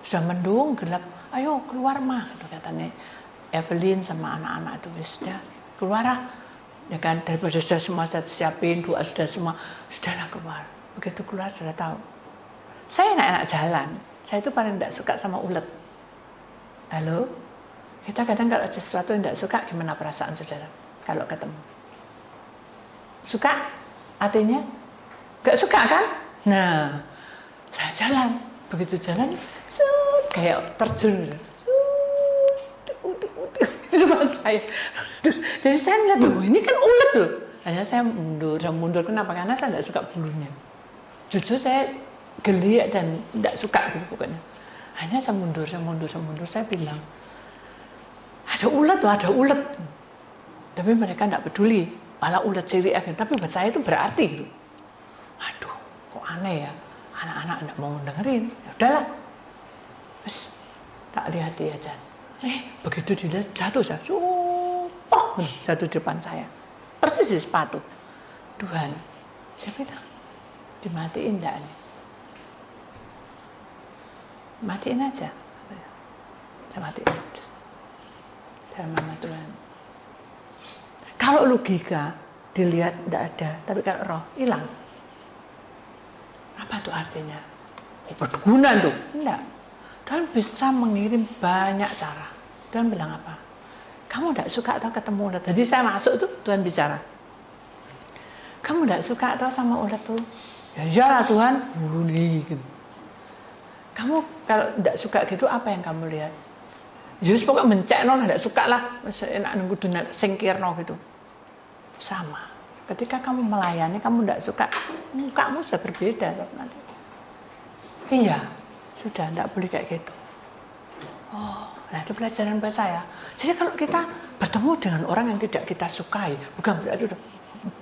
sudah mendung gelap. Ayo keluar mah, gitu katanya Evelyn sama anak-anak itu sudah keluar lah. Ya kan, daripada sudah semua saya siapin, doa sudah semua, sudahlah keluar. Begitu keluar sudah tahu. Saya enak-enak jalan. Saya itu paling tidak suka sama ulet. Halo? Kita kadang kalau ada sesuatu yang tidak suka, gimana perasaan saudara? Kalau ketemu. Suka? Artinya? Gak suka kan? Nah, saya jalan. Begitu jalan, kayak terjun. Di depan saya. Jadi saya ngeliat, loh ini kan ulet loh. Hanya saya mundur. Kenapa? Karena saya tidak suka bulunya. Jujur saya geli dan tidak suka gitu pokoknya. Hanya saya mundur. Saya bilang, ada ulet. Tapi mereka tidak peduli. Malah ulet cilik aja. Tapi buat saya itu berarti gitu. Aduh, kok aneh ya. Anak-anak tidak mau dengerin. Ya udahlah. Terus tak lihat dia aja. Begitu dia jatuh di depan saya, persis di sepatu. Tuhan, saya bilang, dimatiin enggak nih? Matiin aja. Saya mati. Dalam nama Tuhan. Kalau logika dilihat tidak ada, tapi kalau roh hilang. Apa tuh artinya? Oh, berguna tuh? Enggak. Tuhan bisa mengirim banyak cara. Tuhan bilang apa? Kamu tidak suka atau ketemu ulat? Jadi saya masuk tuh, Tuhan bicara. Kamu tidak suka atau sama ulat tuh? Ya iyalah Tuhan. Gitu. Kamu kalau tidak suka gitu, apa yang kamu lihat? Yesus pokoknya mencekno lah, tidak suka lah. Enak nunggu dunia singkirno gitu. Sama. Ketika kamu melayani, kamu tidak suka, mukamu sudah berbeda nanti. Iya, sudah tidak boleh kayak gitu. Oh, nah itu pelajaran buat saya. Jadi kalau kita bertemu dengan orang yang tidak kita sukai, bukan berarti udah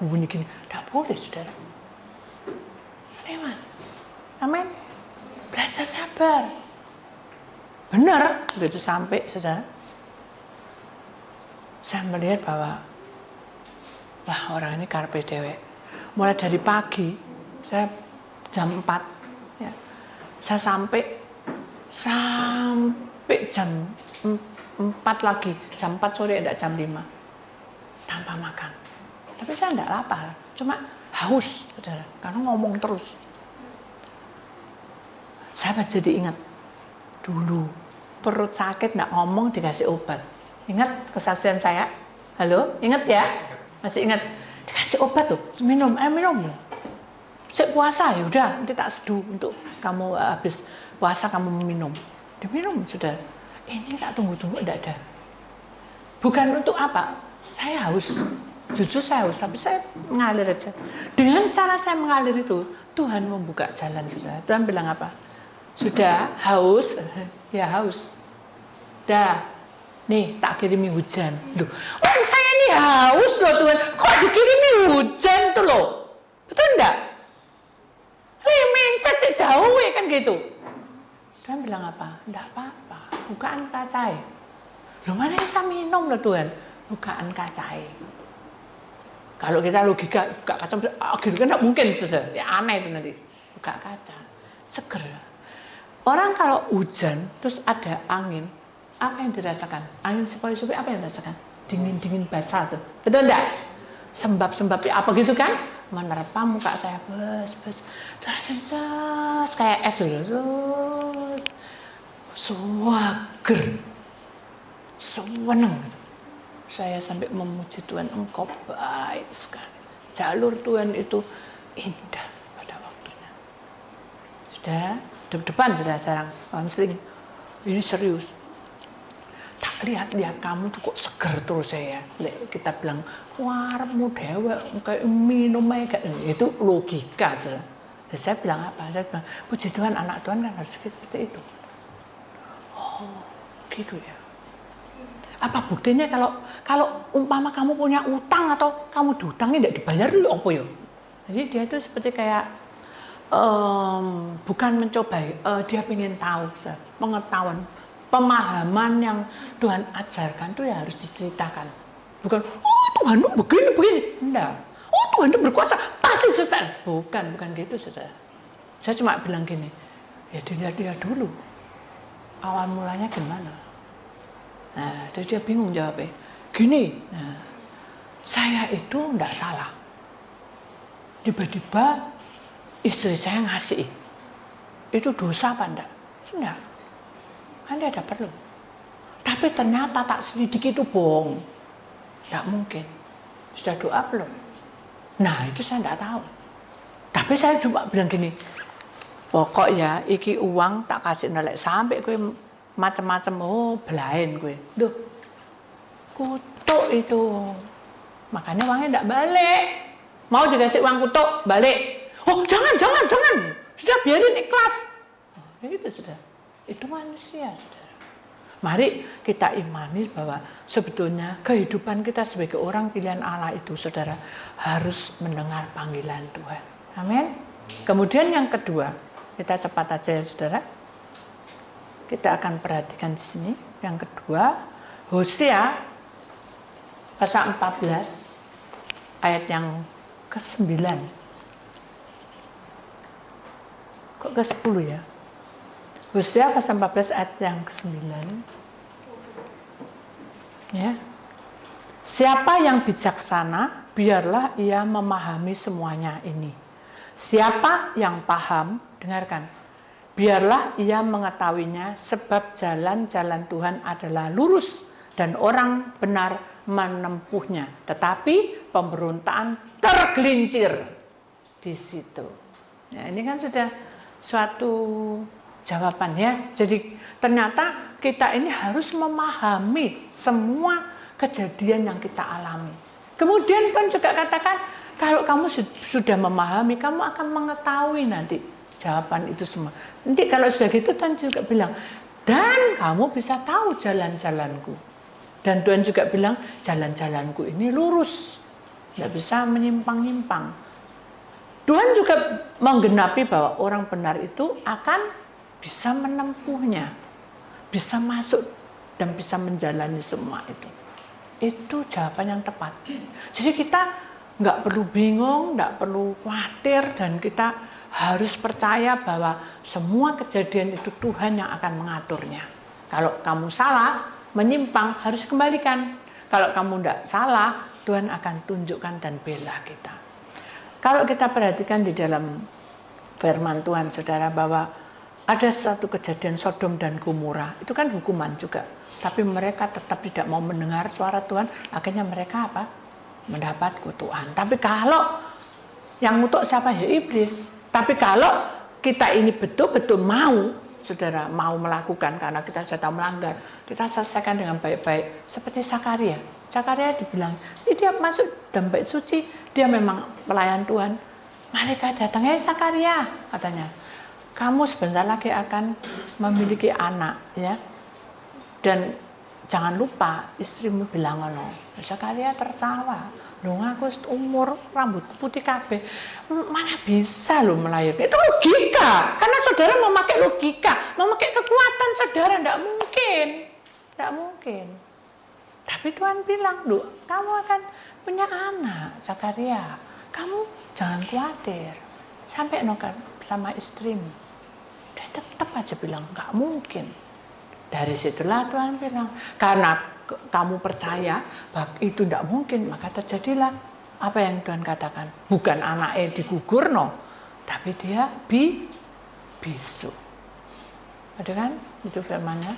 bunyi gini, tidak boleh, saudara. Amin. Amin. Belajar sabar. Benar, begitu sampai, saudara. Saya melihat bahwa wah, orang ini karpe dewek. Mulai dari pagi, saya jam 4, ya, saya sampai jam 4 lagi, jam 4 sore, tidak jam 5, tanpa makan. Tapi saya tidak lapar, cuma haus, saudara, karena ngomong terus. Saya jadi ingat, dulu perut sakit, tidak ngomong, dikasih obat. Ingat kesaksian saya? Halo, ingat ya? Masih ingat, dikasih obat tuh, minum. Saya puasa ya udah, nanti tak seduh untuk kamu habis puasa kamu minum. Diminum sudah. Ini tak tunggu-tunggu tidak ada. Bukan untuk apa? Saya haus, jujur saya haus, tapi saya mengalir aja. Dengan cara saya mengalir itu, Tuhan membuka jalan sudah. Tuhan bilang apa? Sudah haus, ya haus. Dah. Nih, tak kirimi hujan. Loh, orang saya ini haus loh Tuhan. Kok dikirimi hujan tuh loh? Betul enggak? Mencet jauh ya kan gitu. Tuhan bilang apa? Enggak apa-apa. Bukaan kacai. Loh, mana bisa minum loh Tuhan? Bukaan kacai. Kalau kita logika, buka kaca, gitu kan enggak mungkin sudah. Ya aneh itu nanti. Buka kaca. Seger. Orang kalau hujan, terus ada angin, apa yang dirasakan? Angin sepoi-sepoi apa yang dirasakan? Dingin-dingin basah tuh. Betul enggak? Sembab-sembab apa gitu kan? Menerpa muka saya, bes. Terus kayak es loh. Sewager. Seweneng gitu. Saya sampai memuji Tuhan, Engkau baik sekali. Jalur Tuhan itu indah pada waktunya. Sudah, depan sudah jarang konseling. Ini serius. Tak lihat kamu tuh kok seger terus saya. Kita bilang, warmu dewe, kayak minum aja. Itu logika. Saya bilang apa? Saya bilang, puji Tuhan, anak Tuhan kan harus seperti itu. Oh, gitu ya. Apa buktinya kalau umpama kamu punya utang atau kamu diutangi tidak dibayar dulu apa ya? Jadi dia itu seperti kayak bukan mencobai, dia ingin tahu, pengetahuan. Pemahaman yang Tuhan ajarkan itu ya harus diceritakan. Bukan, oh Tuhan itu begini. Enggak. Oh Tuhan itu berkuasa, pasti selesai. Bukan gitu saudara. Saya cuma bilang gini, ya dilihat dulu. Awal mulanya gimana? Nah, terus dia bingung jawabnya. Gini, nah, saya itu enggak salah. Tiba-tiba istri saya ngasih. Itu dosa apa enggak? Enggak. Anda ada perlu. Tapi ternyata tak selidiki itu bohong. Tidak mungkin. Sudah doa belum? Nah itu saya tidak tahu. Tapi saya cuma bilang gini, pokoknya iki uang tak kasih nolak sampai gue macam-macam, oh belain gue. Duh, kutuk itu. Makanya uangnya tidak balik. Mau dikasih uang kutuk, balik. Oh jangan. Sudah biarin ikhlas. Oh, itu sudah. Itu manusia, saudara. Mari kita imani bahwa sebetulnya kehidupan kita sebagai orang pilihan Allah itu, saudara, harus mendengar panggilan Tuhan. Amin. Kemudian yang kedua, kita cepat aja ya, saudara. Kita akan perhatikan di sini. Yang kedua, Hosea pasal 14 ayat yang ke-9. Kok ke-10 ya? Hosea pasal 14 ayat yang ke-9. Ya. Siapa yang bijaksana, biarlah ia memahami semuanya ini. Siapa yang paham, dengarkan, biarlah ia mengetahuinya, sebab jalan-jalan Tuhan adalah lurus dan orang benar menempuhnya. Tetapi pemberontakan tergelincir di situ. Ya, ini kan sudah suatu jawaban ya. Jadi ternyata kita ini harus memahami semua kejadian yang kita alami. Kemudian Tuhan juga katakan, kalau kamu sudah memahami, kamu akan mengetahui nanti jawaban itu semua. Nanti kalau sudah gitu Tuhan juga bilang, dan kamu bisa tahu jalan-jalanku. Dan Tuhan juga bilang, jalan-jalanku ini lurus, tidak bisa menyimpang-nyimpang. Tuhan juga menggenapi bahwa orang benar itu akan bisa menempuhnya, bisa masuk dan bisa menjalani semua itu. Itu jawaban yang tepat. Jadi kita nggak perlu bingung, nggak perlu khawatir, dan kita harus percaya bahwa semua kejadian itu Tuhan yang akan mengaturnya. Kalau kamu salah, menyimpang, harus kembalikan. Kalau kamu tidak salah, Tuhan akan tunjukkan dan bela kita. Kalau kita perhatikan di dalam firman Tuhan, saudara, bahwa ada satu kejadian Sodom dan Gomora, itu kan hukuman juga. Tapi mereka tetap tidak mau mendengar suara Tuhan, akhirnya mereka apa? Mendapat kutukan. Tapi kalau yang ngutuk siapa? Ya iblis. Tapi kalau kita ini betul-betul mau, saudara, mau melakukan karena kita sudah melanggar, kita selesaikan dengan baik-baik. Seperti Zakaria. Zakaria dibilang, dia masuk dalam bait suci, dia memang pelayan Tuhan. Malaikat datang, Zakaria, katanya, kamu sebentar lagi akan memiliki anak, ya. Dan jangan lupa istrimu bilang ngono. Zakaria tersawa. Loh, aku umur rambut putih kabeh. Mana bisa lo melahirkan? Itu logika. Karena saudara memakai logika, memakai kekuatan saudara, tidak mungkin. Tidak mungkin. Tapi Tuhan bilang, "Loh, kamu akan punya anak, Zakaria. Kamu jangan khawatir. Sampai nokan sama istrimu." Dia tetap aja bilang, "Enggak mungkin." Dari situlah Tuhan bilang, karena kamu percaya bahwa itu tidak mungkin, maka terjadilah apa yang Tuhan katakan. Bukan anaknya digugur, no, tapi dia bisu. Ada kan? Itu firman-Nya.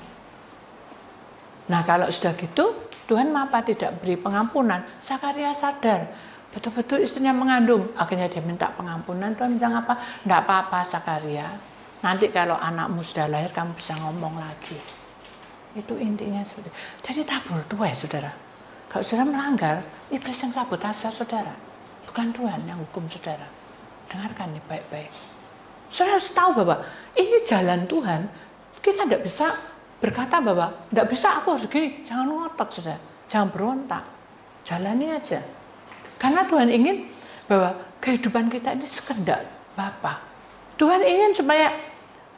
Nah, kalau sudah gitu, Tuhan mengapa tidak beri pengampunan? Zakaria sadar, betul-betul istrinya mengandung. Akhirnya dia minta pengampunan. Tuhan bilang apa? Tidak apa-apa, Zakaria. Nanti kalau anakmu sudah lahir, kamu bisa ngomong lagi. Itu intinya seperti itu. Jadi tabur tuai, saudara. Kalau saudara melanggar, iblis yang sabotase saudara, bukan Tuhan yang hukum saudara. Dengarkan nih baik-baik. Saudara harus tahu bahwa ini jalan Tuhan. Kita tidak bisa berkata bahwa tidak bisa, aku harus gini. Jangan ngotot, saudara. Jangan berontak. Jalani aja. Karena Tuhan ingin bahwa kehidupan kita ini sekehendak Bapa. Tuhan ingin supaya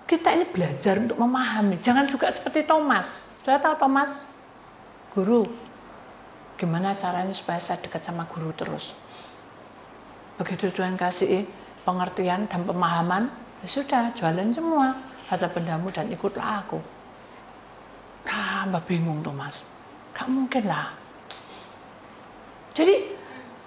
kita ini belajar untuk memahami. Jangan juga seperti Thomas. Saya tahu Thomas, guru. Gimana caranya supaya saya dekat sama guru terus? Begitu Tuhan kasih pengertian dan pemahaman, ya sudah, jualan semua harta bendamu dan ikutlah aku. Tambah bingung Thomas. Gak mungkin lah. Jadi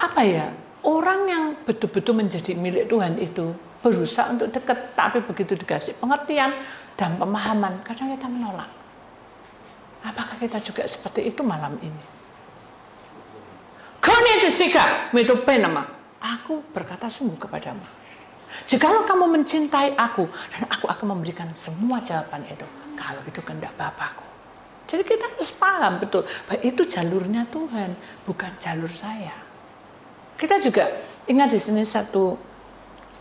apa ya? Orang yang betul-betul menjadi milik Tuhan itu berusaha untuk dekat, tapi begitu dikasih pengertian dan pemahaman, kadang kita menolak. Apakah kita juga seperti itu malam ini? Aku berkata sungguh kepadamu, jikalau kamu mencintai aku, dan aku akan memberikan semua jawaban itu, kalau itu kehendak Bapakku. Jadi kita harus paham betul bahwa itu jalurnya Tuhan, bukan jalur saya. Kita juga ingat di sini satu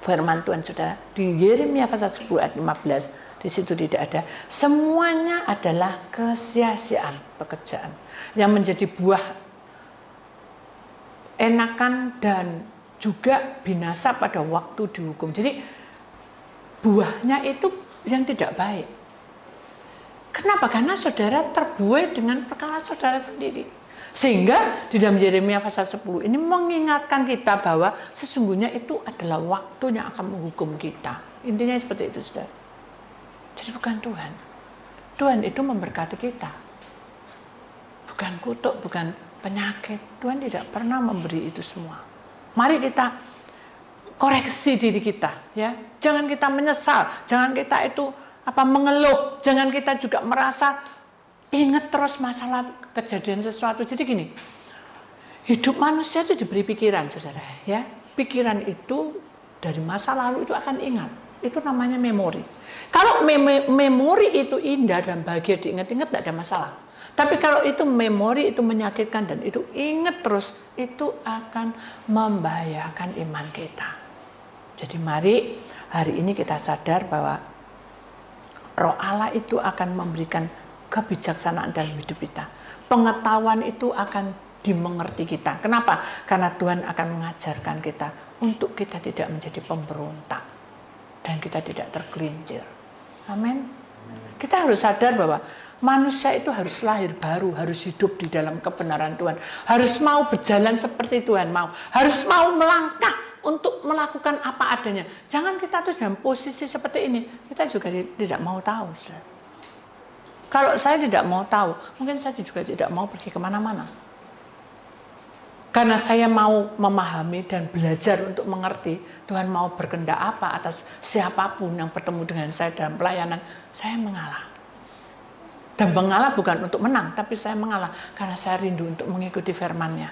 firman Tuhan, saudara, di Yeremia pasal 10 ayat 15, di situ tidak ada, semuanya adalah kesia-siaan pekerjaan yang menjadi buah enakan dan juga binasa pada waktu dihukum. Jadi buahnya itu yang tidak baik. Kenapa? Karena saudara terbuai dengan perkara saudara sendiri. Sehingga di dalam Yeremia pasal 10 ini mengingatkan kita bahwa sesungguhnya itu adalah waktu yang akan menghukum kita. Intinya seperti itu, saudara. Jadi bukan Tuhan. Tuhan itu memberkati kita. bukan kutuk, bukan penyakit. Tuhan tidak pernah memberi itu semua. Mari kita koreksi diri kita, ya. Jangan kita menyesal, jangan kita itu mengeluh, jangan kita juga merasa ingat terus masalah kejadian sesuatu. Jadi gini, hidup manusia itu diberi pikiran, saudara, ya. Pikiran itu dari masa lalu itu akan ingat. Itu namanya memori. Kalau memori itu indah dan bahagia diingat-ingat, tidak ada masalah. Tapi kalau itu memori itu menyakitkan dan itu ingat terus, itu akan membahayakan iman kita. Jadi mari hari ini kita sadar bahwa Roh Allah itu akan memberikan kebijaksanaan dalam hidup kita. Pengetahuan itu akan dimengerti kita. Kenapa? Karena Tuhan akan mengajarkan kita untuk kita tidak menjadi pemberontak dan kita tidak tergelincir. Amin. Kita harus sadar bahwa manusia itu harus lahir baru, harus hidup di dalam kebenaran Tuhan, harus mau berjalan seperti Tuhan mau, harus mau melangkah untuk melakukan apa adanya. Jangan kita tuh dalam posisi seperti ini, kita juga tidak mau tahu. Kalau saya tidak mau tahu, mungkin saya juga tidak mau pergi kemana-mana. Karena saya mau memahami dan belajar untuk mengerti Tuhan mau berkehendak apa atas siapapun yang bertemu dengan saya dalam pelayanan, saya mengalah. Dan mengalah bukan untuk menang, tapi saya mengalah karena saya rindu untuk mengikuti firman-Nya.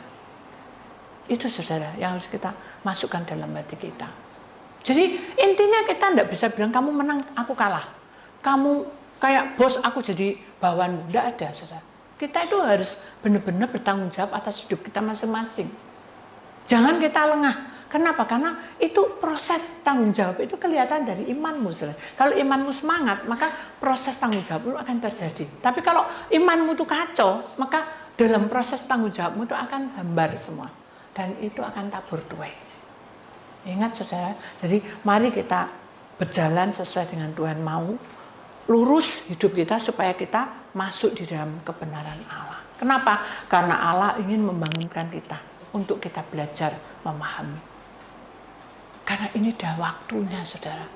Itu saudara yang harus kita masukkan dalam hati kita. Jadi intinya kita tidak bisa bilang kamu menang, aku kalah. Kamu kayak bos, aku jadi bawahan. Tidak ada, saudara. Kita itu harus benar-benar bertanggung jawab atas hidup kita masing-masing. Jangan kita lengah. Kenapa? Karena itu proses tanggung jawab itu kelihatan dari imanmu. Saudara. Kalau imanmu semangat, maka proses tanggung jawabmu akan terjadi. Tapi kalau imanmu itu kacau, maka dalam proses tanggung jawabmu itu akan hambar semua. Dan itu akan tabur tuai. Ingat saudara, jadi mari kita berjalan sesuai dengan Tuhan mau. Lurus hidup kita supaya kita masuk di dalam kebenaran Allah. Kenapa? Karena Allah ingin membangunkan kita untuk kita belajar memahami. Karena ini dah waktunya, saudara.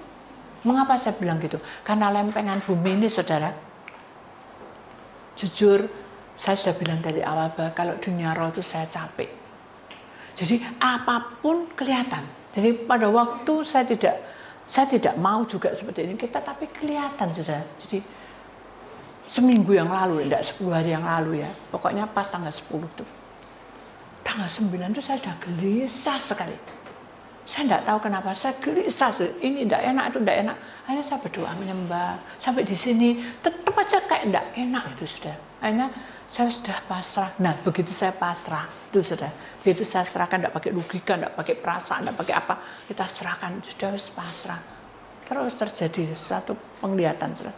Mengapa saya bilang gitu? Karena lempengan bumi ini, saudara, jujur, saya sudah bilang dari awal bahwa kalau dunia roh itu saya capek. Jadi apapun kelihatan. Jadi pada waktu saya tidak mau juga seperti ini kita, tapi kelihatan, saudara. Jadi seminggu yang lalu, tidak 10 hari yang lalu ya, pokoknya pas tanggal 10 tuh, tanggal 9 itu saya sudah gelisah sekali. Saya tidak tahu kenapa, saya gelisah, ini tidak enak, itu tidak enak. Akhirnya saya berdoa menyembah, sampai di sini tetap aja kayak tidak enak itu, saudara. Akhirnya saya sudah pasrah. Nah, begitu saya pasrah, itu saudara, begitu saya serahkan, tidak pakai logika, tidak pakai perasaan, tidak pakai apa, kita serahkan, sudah pasrah. Terus terjadi satu penglihatan, saudara,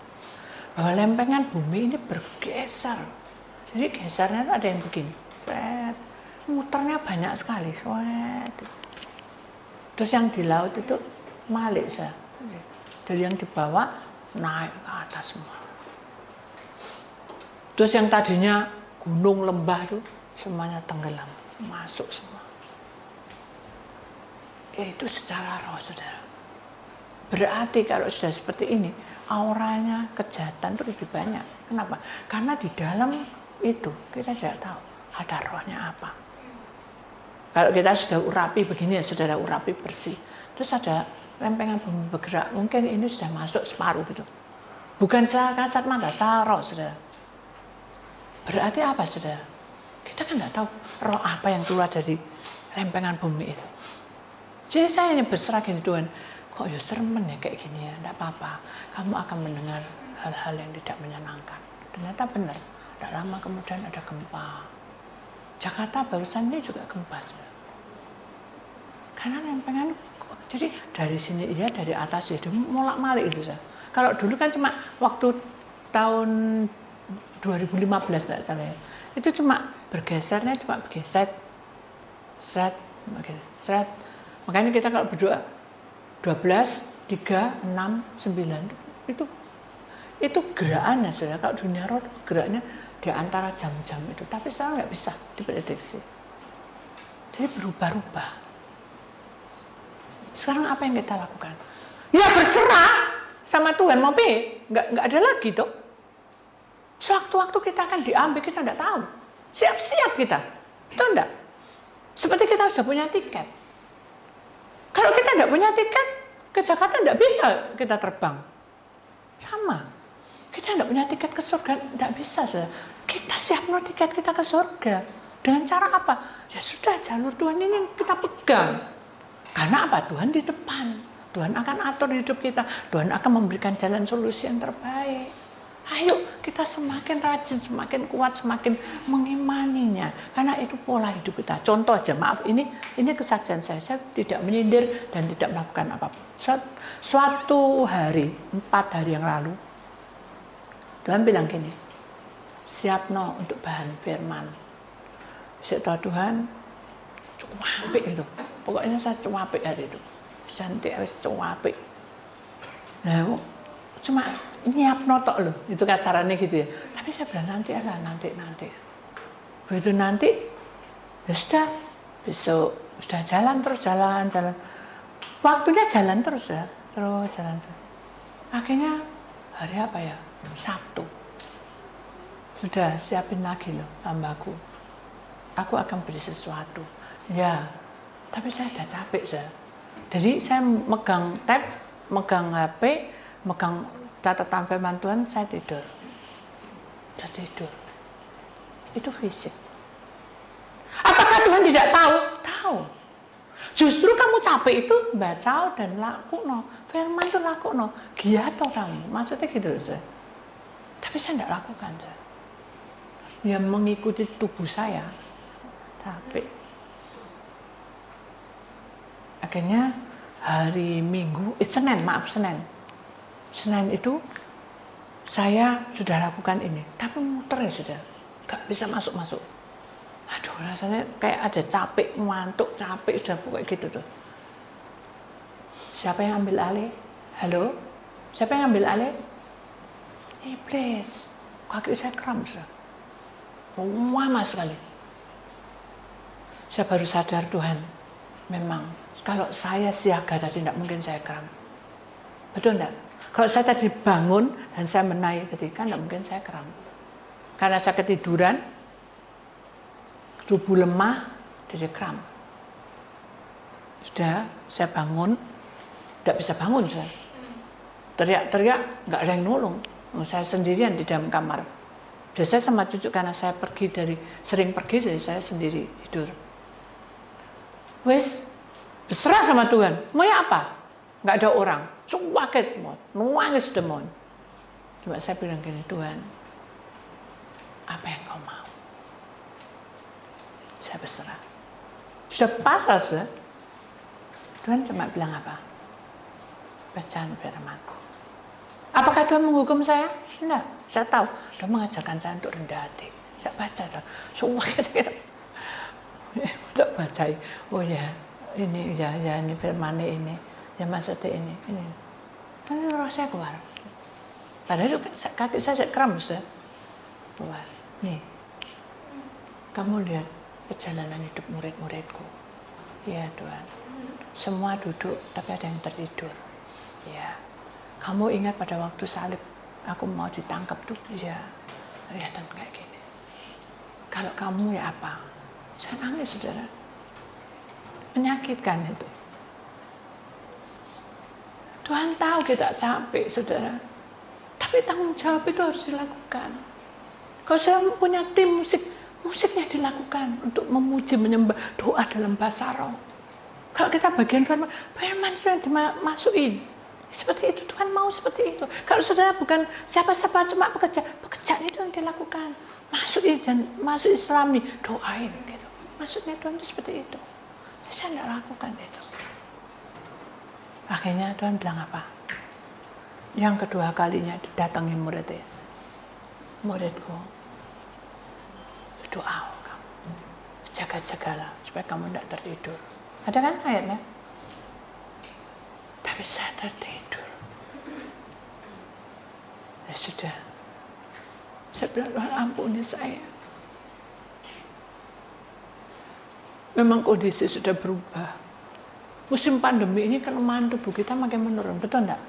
bahwa lempengan bumi ini bergeser. Jadi gesernya ada yang begini, muternya banyak sekali, terus yang di laut itu malik, saudara. Dari yang di bawah naik ke atas semua. Terus yang tadinya gunung lembah itu semuanya tenggelam, masuk semua. Itu secara roh, saudara. Berarti kalau sudah seperti ini, auranya kejahatan itu lebih banyak. Kenapa? Karena di dalam itu kita tidak tahu ada rohnya apa. Kalau kita sudah urapi begini ya, saudara, urapi bersih. Terus ada lempengan bumi bergerak, mungkin ini sudah masuk separuh gitu. Bukan secara kasat mata, secara roh, saudara. Berarti apa, saudara? Kita kan tidak tahu roh apa yang keluar dari lempengan bumi itu. Jadi saya hanya berserah gini, Tuhan, kok ya seremen ya kayak gini ya, tidak apa-apa. Kamu akan mendengar hal-hal yang tidak menyenangkan. Ternyata benar, tidak lama kemudian ada gempa. Jakarta barusan ini juga gempa, saudara. Karena lempengan, jadi dari sini ya, dari atas itu molak-malik itu, saudara. Kalau dulu kan cuma waktu tahun 2015 tidak salah ya, itu cuma bergesernya, cuma bergeser, seret. Makanya kita kalau berdoa 12, 3, 6, 9 itu gerakannya, saudara. Kalau dunia roh geraknya di antara jam-jam itu, tapi sekarang nggak bisa diprediksi. Jadi berubah-ubah. Sekarang apa yang kita lakukan? Ya berserah sama Tuhan, mau nggak ada lagi toh. Sewaktu-waktu kita akan diambil, kita tidak tahu. Siap-siap kita. Betul enggak? Seperti kita sudah punya tiket. Kalau kita tidak punya tiket, ke Jakarta tidak bisa kita terbang. Sama. Kita tidak punya tiket ke surga, tidak bisa. Kita siapkan tiket kita ke surga. Dengan cara apa? Ya sudah, jalur Tuhan ini kita pegang. Karena apa? Tuhan di depan. Tuhan akan atur hidup kita. Tuhan akan memberikan jalan solusi yang terbaik. Ayo kita semakin rajin, semakin kuat, semakin mengimaninya. Karena itu pola hidup kita. Contoh aja, maaf, ini kesaksian saya tidak menyindir dan tidak melakukan apapun. Suatu hari, 4 hari yang lalu, Tuhan bilang gini, siap no untuk bahan firman. Saya tahu Tuhan, cuapik itu. Pokoknya saya cuapik hari itu. Santai harus cuapik. Nah, cuma nyiap notok loh, itu kasarannya gitu ya. Tapi saya bilang nanti. Begitu nanti, ya sudah, besok sudah jalan terus. Waktunya jalan terus ya, terus jalan. Akhirnya hari apa ya? Sabtu. Sudah siapin lagi loh tambahku. Aku akan beri sesuatu. Ya, tapi saya sudah capek saya. Jadi saya megang tab, megang HP, megang catatan firman Tuhan, saya tidur. Sudah tidur. Itu fisik. Apakah Tuhan tidak tahu? Tahu. Justru kamu capek itu baca dan lakukan. Firman itu lakukan. Giato kamu. Maksudnya gitu loh saya. Tapi saya tidak lakukan saya. Yang mengikuti tubuh saya. Capek. Akhirnya hari Minggu, Senin itu saya sudah lakukan ini, tapi muter ya sudah, gak bisa masuk. Aduh, rasanya kayak ada capek, ngantuk, capek, sudah pokoknya gitu tuh. Siapa yang ambil alih? Halo? Siapa yang ambil alih? Iblis. Kaki saya kram sudah. Lama sekali. Saya baru sadar Tuhan, memang kalau saya siaga tadi tidak mungkin saya kram. Betul enggak? Kalau saya tadi bangun dan saya menaik tadi kan tidak mungkin saya kram. Karena saya ketiduran, tubuh lemah, jadi kram. Sudah, saya bangun, tidak bisa bangun saya. Teriak-teriak, nggak ada yang nolong. Saya sendirian di dalam kamar. Dan saya sama cucu karena saya sering pergi, jadi saya sendiri tidur. Wes, berserah sama Tuhan. Mau ya apa? Nggak ada orang. Cuaket mau, nuangis demon. Cuma saya bilang gini, Tuhan, apa yang kau mau? Saya berserah. Sudah pasal sudah. Tuhan cuma bilang apa? Bacaan firman. Apakah Tuhan menghukum saya? Tidak. Saya tahu. Dia mengajarkan saya untuk rendah hati. Saya baca. Saya tidak baca. Oh ya, ini firman ini. Ya maksudnya ini. Lalu roh saya keluar. Padahal itu kaki saya kram sudah. Keluar. Nih. Kamu lihat perjalanan hidup murid-muridku. Ya Tuhan. Semua duduk tapi ada yang tertidur. Ya. Kamu ingat pada waktu salib aku mau ditangkap tuh, ya kelihatan kayak gini. Kalau kamu ya apa? Saya nangis saudara. Menyakitkan itu. Tuhan tahu kita capek saudara. Tapi tanggung jawab itu harus dilakukan. Kalau saya punya tim musiknya dilakukan untuk memuji, menyembah, doa dalam bahasa roh. Kalau kita bagian firman itu yang dimasukin. Seperti itu, Tuhan mau seperti itu. Kalau saudara bukan siapa-siapa, cuma pekerjaan itu yang dilakukan. Masuk Islami, doain gitu. Maksudnya Tuhan itu seperti itu. Saya tidak lakukan itu. Akhirnya Tuhan bilang apa? Yang kedua kalinya datangi muridnya. Muridku, doa kamu. Jaga-jagalah supaya kamu tidak tertidur. Ada kan ayatnya? Tapi saya tertidur. Ya sudah. Saya bilang, Tuhan ampuni saya. Memang kondisi sudah berubah. Musim pandemi ini kelemahan tubuh kita makin menurun. Betul enggak?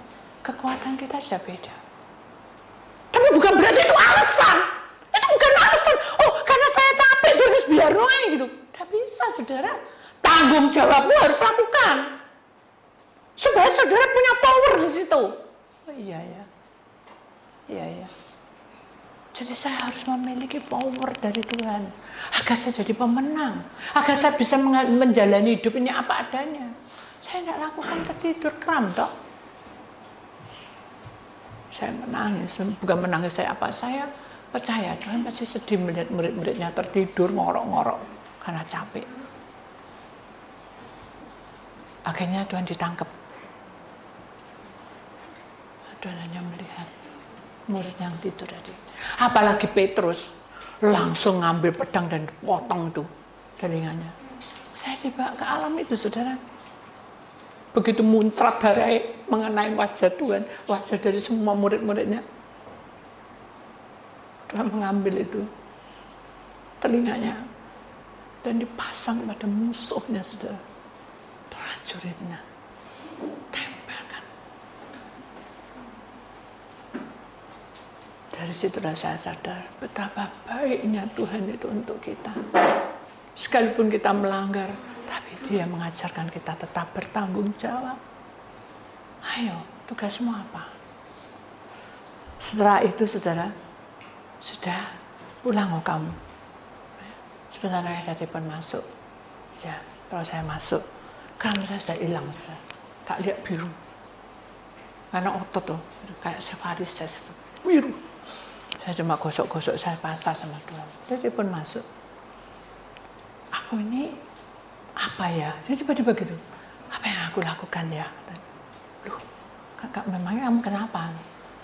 Kekuatan kita sudah beda. Tapi bukan berarti itu alasan. Itu bukan alasan. Oh, karena saya capek. aja gitu. Tidak bisa, saudara. Tanggung jawabmu harus lakukan. Supaya saudara punya power di situ. Oh iya ya. Iya ya. Jadi saya harus memiliki power dari Tuhan. Agar saya jadi pemenang. Agar saya bisa menjalani hidup ini apa adanya. Saya tidak lakukan tertidur kram toh. Saya menangis, bukan menangis saya apa, saya percaya Tuhan pasti sedih melihat murid-muridnya tertidur ngorok-ngorok karena capek. Akhirnya Tuhan ditangkap. Tuhan hanya melihat murid yang tidur tadi. Apalagi Petrus langsung ngambil pedang dan potong itu telinganya. Saya dibawa ke alam itu, saudara. Begitu muncrat darah mengenai wajah Tuhan, wajah dari semua murid-muridnya. Tuhan mengambil itu telinganya dan dipasang pada musuhnya, saudara. Prajuritnya tempelkan. Dari situlah saya sadar betapa baiknya Tuhan itu untuk kita. Sekalipun kita melanggar, tapi Dia mengajarkan kita tetap bertanggung jawab. Ayo, tugasmu apa? Setelah itu, saudara, sudah pulang kamu. Sebentar lagi telepon masuk. Ya, kalau saya masuk, kram saya sudah hilang, saudara. Tak lihat biru. Karena otot tuh, kayak varises itu, biru. Saya cuma gosok-gosok, saya pasrah sama Tuhan. Dia telepon masuk. Aku ini apa ya? Dia tiba-tiba gitu. Apa yang aku lakukan ya? Loh, kakak, memangnya kamu kenapa?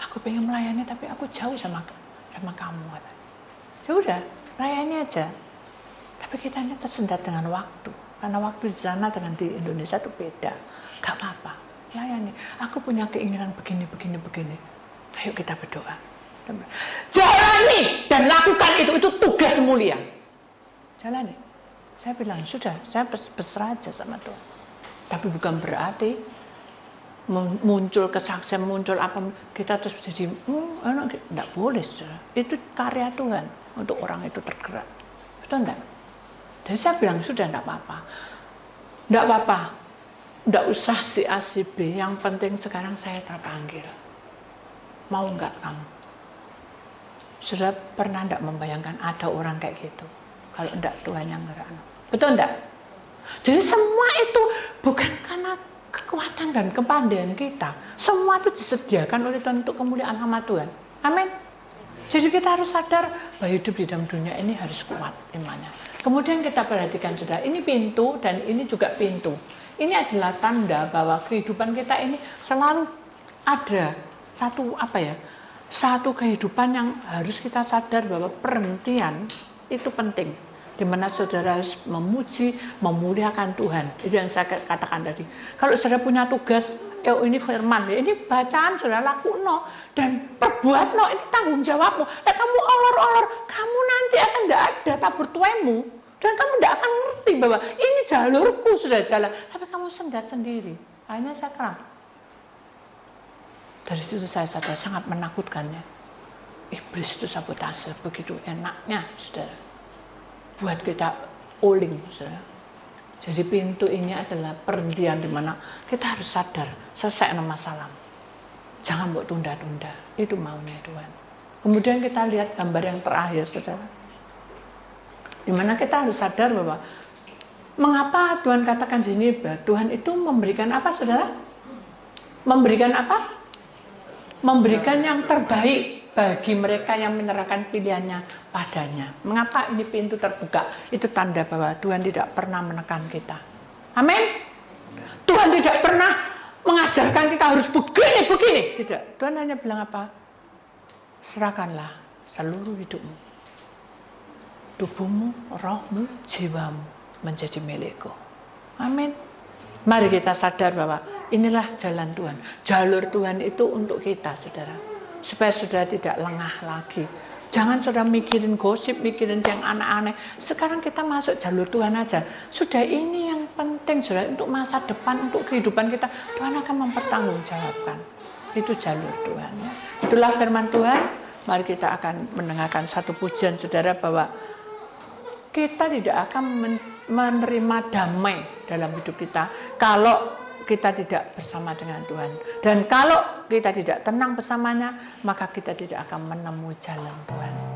Aku pengen melayani tapi aku jauh sama kamu. Ya udah, layani aja. Tapi kita ini tersendat dengan waktu. Karena waktu di sana dengan di Indonesia itu beda. Gak apa-apa, layani. Aku punya keinginan begini. Ayo kita berdoa. Jalani dan lakukan itu tugas mulia. Jalani. Saya bilang, sudah, saya berserah aja sama Tuhan. Tapi bukan berarti muncul kesaksian, muncul apa, kita terus jadi, enggak boleh, saudara. Itu karya Tuhan untuk orang itu tergerak. Betul enggak? Dan saya bilang, sudah, enggak apa-apa. Enggak apa-apa. Enggak usah si A, si B. Yang penting sekarang saya terpanggil. Mau enggak kamu? Sudah pernah enggak membayangkan ada orang kayak gitu? Kalau enggak, Tuhan yang gerak. Betul enggak? Jadi semua itu bukan karena kekuatan dan kepandaian kita. Semua itu disediakan oleh Tuhan untuk kemuliaan nama Tuhan. Amin. Jadi kita harus sadar bahwa hidup di dalam dunia ini harus kuat imannya. Kemudian kita perhatikan, saudara, ini pintu dan ini juga pintu. Ini adalah tanda bahwa kehidupan kita ini selalu ada satu kehidupan yang harus kita sadar bahwa perhentian itu penting. Di mana saudara harus memuji, memuliakan Tuhan. Itu yang saya katakan tadi. Kalau saudara punya tugas, ini firman, ini bacaan saudara lakukan dan perbuat itu tanggung jawabmu. Kamu olor-olor, kamu nanti akan tidak ada tabur tuemu dan kamu tidak akan ngerti bahwa ini jalurku sudah jalan. Tapi kamu sendat sendiri. Akhirnya saya kram. Dari situ saya sadar sangat menakutkannya. Iblis itu sabotase begitu enaknya, saudara. Buat kita oling, saudara. Jadi pintu ini adalah perhentian di mana kita harus sadar selesai masalah. Jangan buat tunda-tunda. Itu maunya Tuhan. Kemudian kita lihat gambar yang terakhir, saudara. Di mana kita harus sadar bahwa mengapa Tuhan katakan di sini bahwa Tuhan itu memberikan apa, saudara? Memberikan apa? Memberikan yang terbaik bagi mereka yang menyerahkan pilihannya padanya. Mengapa ini pintu terbuka? Itu tanda bahwa Tuhan tidak pernah menekan kita. Amin. Tuhan tidak pernah mengajarkan kita harus begini. Tidak. Tuhan hanya bilang apa? Serahkanlah seluruh hidupmu, tubuhmu, rohmu, jiwamu menjadi milikku. Amin. Mari kita sadar bahwa inilah jalan Tuhan. Jalur Tuhan itu untuk kita, saudara. Supaya saudara tidak lengah lagi. Jangan saudara mikirin gosip, mikirin yang aneh-aneh. Sekarang kita masuk jalur Tuhan aja. Sudah, ini yang penting, saudara, untuk masa depan, untuk kehidupan kita. Tuhan akan mempertanggungjawabkan. Itu jalur Tuhan. Itulah firman Tuhan. Mari kita akan mendengarkan satu pujian, saudara, bahwa kita tidak akan menerima damai dalam hidup kita kalau kita tidak bersama dengan Tuhan. Dan kalau kita tidak tenang bersamanya, maka kita tidak akan menemui jalan Tuhan.